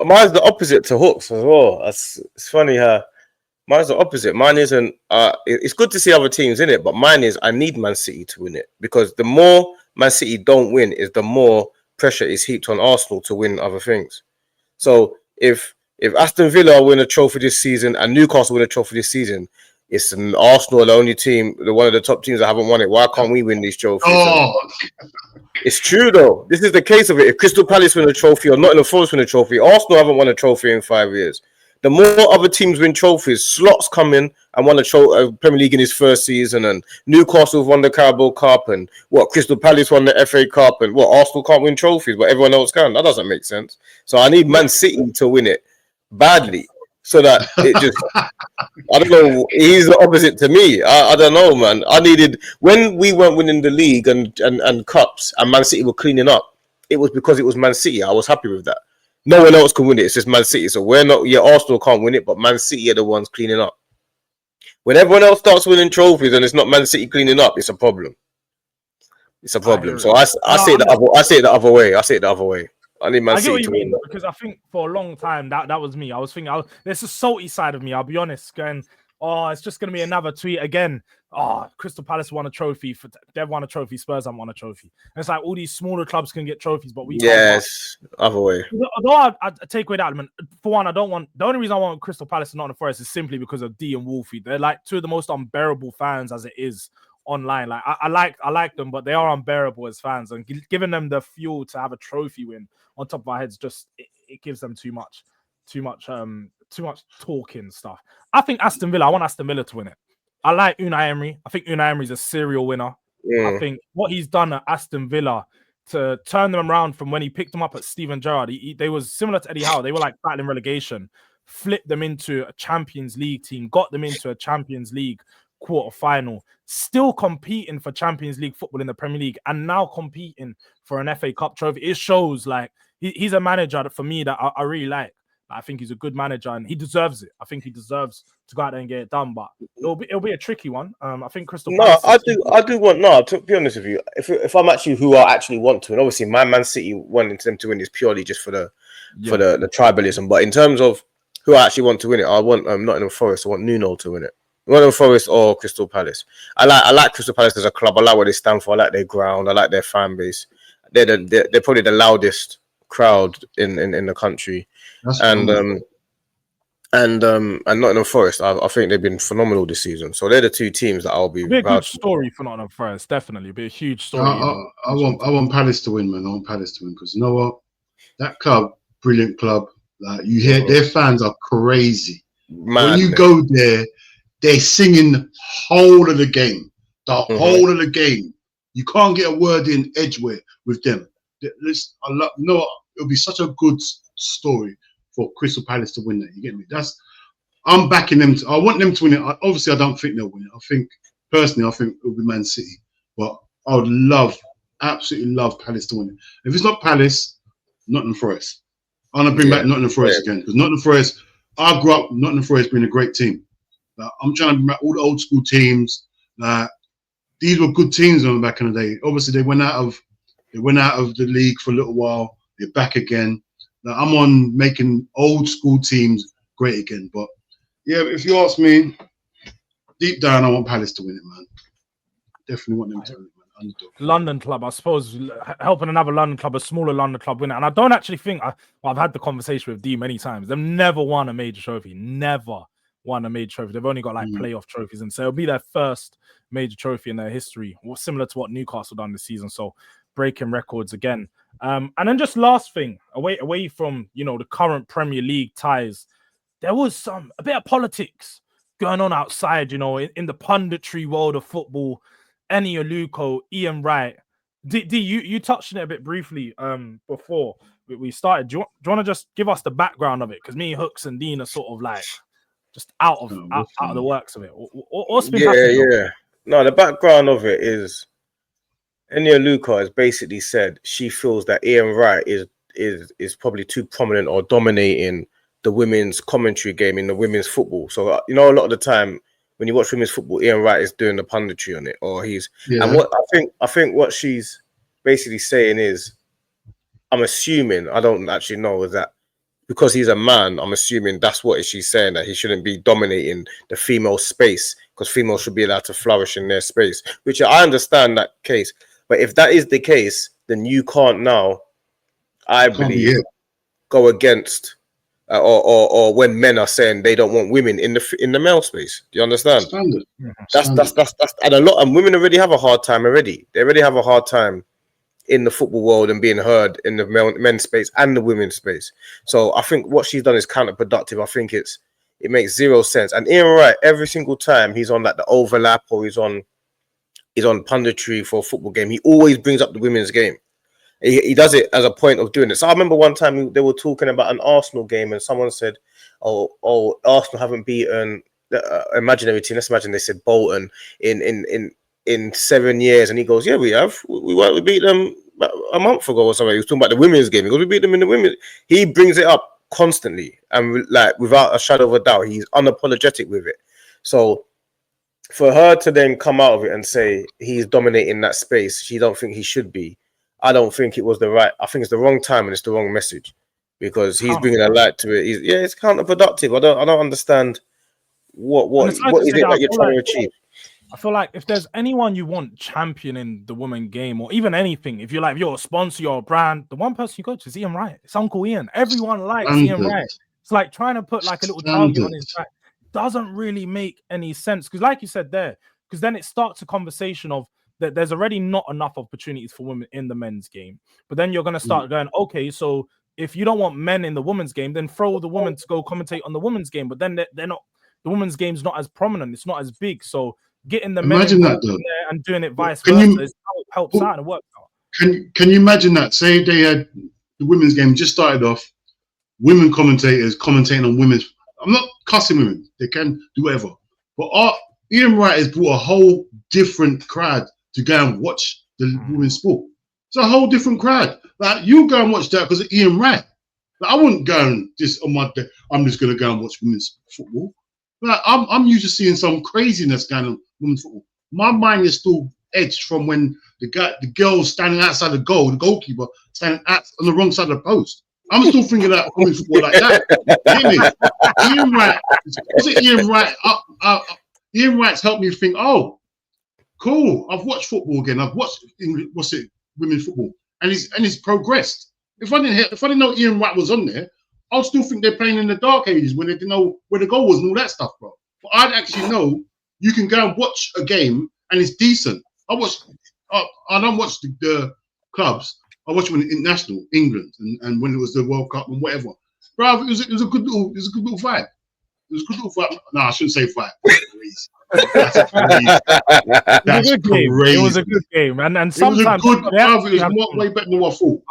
Mine's the opposite to Hooks as well. It's funny how mine's the opposite. Mine isn't, it's good to see other teams in it, but mine is, I need Man City to win it, because the more Man City don't win is the more pressure is heaped on Arsenal to win other things. So if Aston Villa win a trophy this season and Newcastle win a trophy this season, it's Arsenal the only team, one of the top teams that haven't won it. Why can't we win these trophies? It's true though. This is the case of it. If Crystal Palace win a trophy or Nottingham Forest win a trophy, Arsenal haven't won a trophy in 5 years. The more other teams win trophies, Slot's come in and won a Premier League in his first season, and Newcastle won the Carabao Cup, and Crystal Palace won the FA Cup, and Arsenal can't win trophies, but everyone else can. That doesn't make sense. So I need Man City to win it badly, so that it just, I don't know, he's the opposite to me. I don't know, man. I needed, when we weren't winning the league and cups and Man City were cleaning up, it was because it was Man City. I was happy with that. No one else can win it. It's just Man City. So we're not, Arsenal can't win it, but Man City are the ones cleaning up. When everyone else starts winning trophies and it's not Man City cleaning up, it's a problem. It's a problem. So I say it the other way. I say it the other way. I need Man I get City what you to mean win. because I think for a long time that was me. I was thinking there's a salty side of me. I'll be honest, going, oh, it's just gonna be another tweet again. Oh, Crystal Palace won a trophy. They've won a trophy. Spurs haven't won a trophy. And it's like all these smaller clubs can get trophies, but we can't. Yes, other way. Although I take away that element. For one, I don't want. The only reason I want Crystal Palace and Nottingham Forest is simply because of D and Wolfie. They're like two of the most unbearable fans as it is online. Like I like them, but they are unbearable as fans. And giving them the fuel to have a trophy win on top of our heads just it gives them too much talking stuff. I think I want Aston Villa to win it. I like Unai Emery. I think Unai Emery's a serial winner. I think what he's done at Aston Villa to turn them around from when he picked them up at Steven Gerrard, they was similar to Eddie Howe. They were like battling relegation, flipped them into a Champions League team, got them into a Champions League quarter-final, still competing for Champions League football in the Premier League, and now competing for an FA Cup trophy. It shows like he's a manager that for me that I really like. I think he's a good manager and he deserves it. I think he deserves to go out there and get it done, but it'll be a tricky one. I think Crystal Palace. I do want. No, to be honest with you, if I'm actually who I actually want to, and obviously my Man City wanting them to win is purely just for the tribalism. But in terms of who I actually want to win it, I want Nottingham Forest. I want Nuno to win it. Nottingham Forest or Crystal Palace. I like Crystal Palace as a club. I like what they stand for. I like their ground. I like their fan base. They're probably the loudest crowd in the country. And Nottingham Forest, I think they've been phenomenal this season. So they're the two teams that I'll be. It'll be a good story for Nottingham Forest, definitely. It'll be a huge story. I want Palace to win, man. I want Palace to win because you know what? That club, brilliant club. Like you hear, their fans are crazy. When you go there, they're singing the whole of the game. The whole of the game. You can't get a word in edgeware with them. It'll be such a good story for Crystal Palace to win that. You get me? I'm backing them. I want them to win it. Obviously, I don't think they'll win it. Personally, I think it'll be Man City. But I would absolutely love Palace to win it. If it's not Palace, Nottingham Forest. I'm gonna bring back Nottingham Forest again because Nottingham Forest. I grew up Nottingham Forest being a great team. I'm trying to bring back all the old school teams. These were good teams back in the day. Obviously, they went out of the league for a little while. They're back again. I'm on making old school teams great again. But yeah, if you ask me, deep down, I want Palace to win it, man. Definitely want them to win it, man. London club, I suppose, helping another London club, a smaller London club win it. And I don't actually think I've had the conversation with D many times. They've never won a major trophy. Never won a major trophy. They've only got like playoff trophies, and so it'll be their first major trophy in their history, similar to what Newcastle done this season. So breaking records again. And then just last thing, away from the current Premier League ties, there was a bit of politics going on outside, in the punditry world of football. Eluko, Ian Wright. D, you touched on it a bit briefly before we started. Do you want to just give us the background of it? Because me, Hooks, and Dean are sort of like just out of the works of it. What's been happening? Yeah. No, the background of it is Eluko has basically said she feels that Ian Wright is probably too prominent or dominating the women's commentary game in the women's football. So a lot of the time when you watch women's football, Ian Wright is doing the punditry on it, or and what I think what she's basically saying is, I'm assuming, I don't actually know, is that because he's a man, I'm assuming that's what she's saying, that he shouldn't be dominating the female space because females should be allowed to flourish in their space, which I understand that case. But if that is the case, then you can't now, I believe, go against or when men are saying they don't want women in the male space. Do you understand? Standard. That's and women already have a hard time already. They already have a hard time in the football world and being heard in the men's space and the women's space. So I think what she's done is counterproductive. I think it makes zero sense. And Ian Wright, every single time he's on like the overlap or he's on punditry for a football game, he always brings up the women's game. He does it as a point of doing it. So I remember one time they were talking about an Arsenal game and someone said, oh, Arsenal haven't beaten imaginary team. Let's imagine they said Bolton in 7 years. And he goes, yeah, we have. We beat them a month ago or something. He was talking about the women's game. He goes, we beat them in the women's. He brings it up constantly. And like without a shadow of a doubt, he's unapologetic with it. So for her to then come out of it and say he's dominating that space, she don't think he should be. I don't think it was the right. I think it's the wrong time and it's the wrong message because he's bringing a light to it. It's counterproductive. I don't understand what is it that you're trying to achieve. I feel like if there's anyone you want championing the women game or even anything, if you're a sponsor, you're a brand, the one person you go to is Ian Wright. It's Uncle Ian. Everyone likes Ian Wright. It's like trying to put like a little target on his back. Doesn't really make any sense because, like you said there, because then it starts a conversation of that there's already not enough opportunities for women in the men's game. But then you're going to start going, okay, so if you don't want men in the women's game, then throw the women to go commentate on the women's game. But then they're not. The women's game's not as prominent. It's not as big. So getting the men in there and doing it vice versa is how it helps out and it works out. Can you imagine that? Say they had the women's game just started off, women commentators commentating on women's. I'm not cussing women; they can do whatever. But Ian Wright has brought a whole different crowd to go and watch the women's sport. It's a whole different crowd. Like you go and watch that because of Ian Wright. Like, I wouldn't go and just on my day. I'm just going to go and watch women's football. Like, I'm used to seeing some craziness going on women's football. My mind is still edged from when the girl standing outside the goal, the goalkeeper standing on the wrong side of the post. I'm still thinking about women's football like that. Ian Wright, was it Ian Wright? Ian Wright's helped me think. Oh, cool! I've watched football again. I've watched women's football, and it's progressed. If I didn't know Ian Wright was on there, I'll still think they're playing in the dark ages when they didn't know where the goal was and all that stuff, bro. But I'd actually know you can go and watch a game and it's decent. I don't watch the clubs. I watch when international England and when it was the World Cup and whatever. Bro, it was a good little fight. It was a good little fight. No, I shouldn't say fight. That's crazy. It was a good game, and sometimes it was way better than what I thought.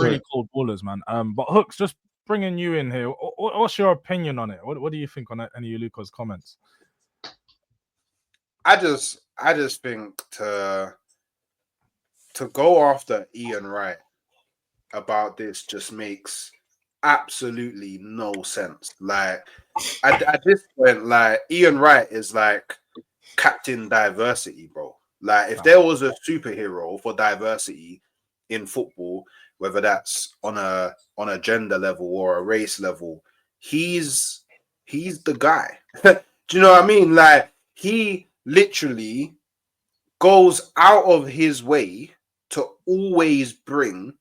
Really cold ballers, man. But Hooks, just bringing you in here. What's your opinion on it? What do you think on any of Eluko's comments? I just think to go after Ian Wright about this just makes absolutely no sense. Like at this point, like Ian Wright is like Captain Diversity, bro. Like if there was a superhero for diversity in football, whether that's on a gender level or a race level, he's the guy. Do you know what I mean? Like he literally goes out of his way to always bring,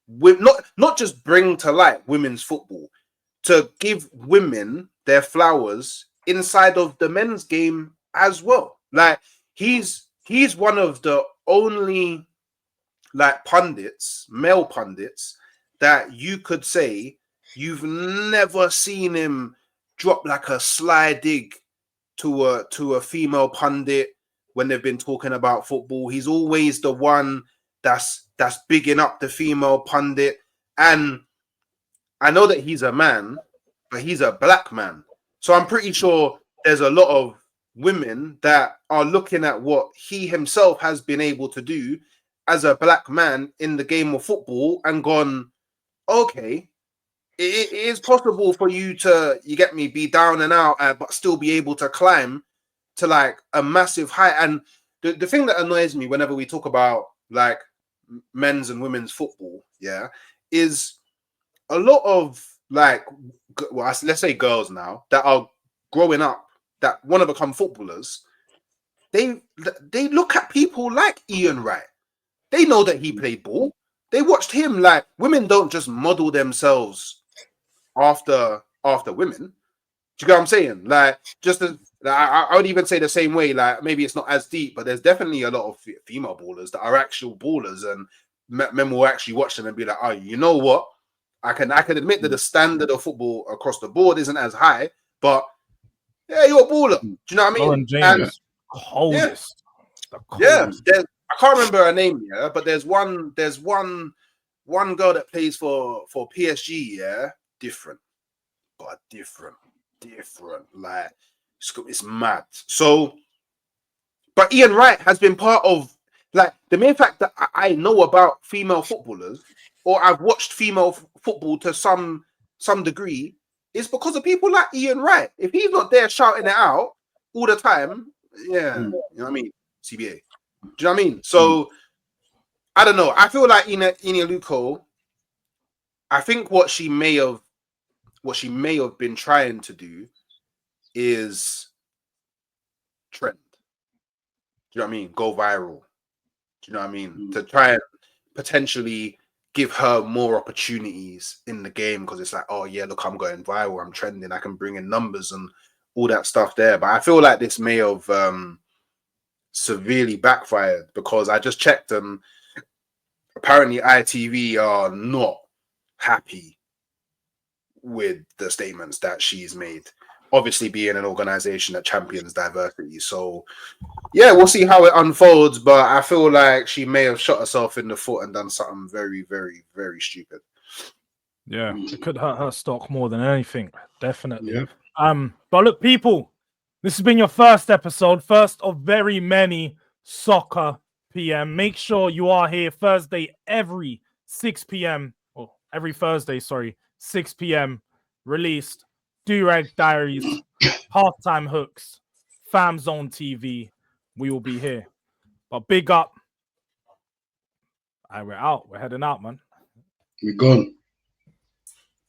not just bring to light women's football, to give women their flowers inside of the men's game as well. Like he's one of the only like male pundits that you could say you've never seen him drop like a sly dig to a female pundit when they've been talking about football. He's always the one that's bigging up the female pundit. And I know that he's a man, but he's a black man. So I'm pretty sure there's a lot of women that are looking at what he himself has been able to do as a black man in the game of football and gone, okay, it is possible for you to, you get me, be down and out, but still be able to climb to like a massive height. And the thing that annoys me whenever we talk about like men's and women's football, is a lot of like, well, let's say girls now that are growing up that want to become footballers. They look at people like Ian Wright. They know that he played ball. They watched him. Like women don't just model themselves after women. Do you get what I'm saying? Like just as I would even say the same way. Like maybe it's not as deep, but there's definitely a lot of female ballers that are actual ballers, and men will actually watch them and be like, oh, you know what? I can admit that the standard of football across the board isn't as high, but yeah, you're a baller. Do you know what I mean? Lauren James, coldest. Yeah, I can't remember her name, but there's one girl that plays for PSG, different. Like it's mad. So, but Ian Wright has been part of like the mere fact that I know about female footballers, or I've watched female football to some degree, is because of people like Ian Wright. If he's not there shouting it out all the time, Yeah, you know what I mean? CBA. Do you know what I mean? So I don't know. I feel like Eluko, I think what she may have been trying to do is trend. Do you know what I mean? Go viral. Do you know what I mean? To try and potentially give her more opportunities in the game, because it's like, oh yeah, look, I'm going viral, I'm trending, I can bring in numbers and all that stuff there. But I feel like this may have severely backfired, because I just checked and apparently ITV are not happy with the statements that she's made. Obviously, being an organization that champions diversity. So yeah, we'll see how it unfolds, but I feel like she may have shot herself in the foot and done something very, very, very stupid. Yeah, it could hurt her stock more than anything, definitely. Yeah. But look, people, this has been your first episode, first of very many Soccer PM. Make sure you are here Thursday every 6 p.m. or every Thursday, 6 p.m. Released. Durag Diaries, Halftime Hooks, Fam Zone TV. We will be here. But big up. We're out. We're heading out, man. We're gone.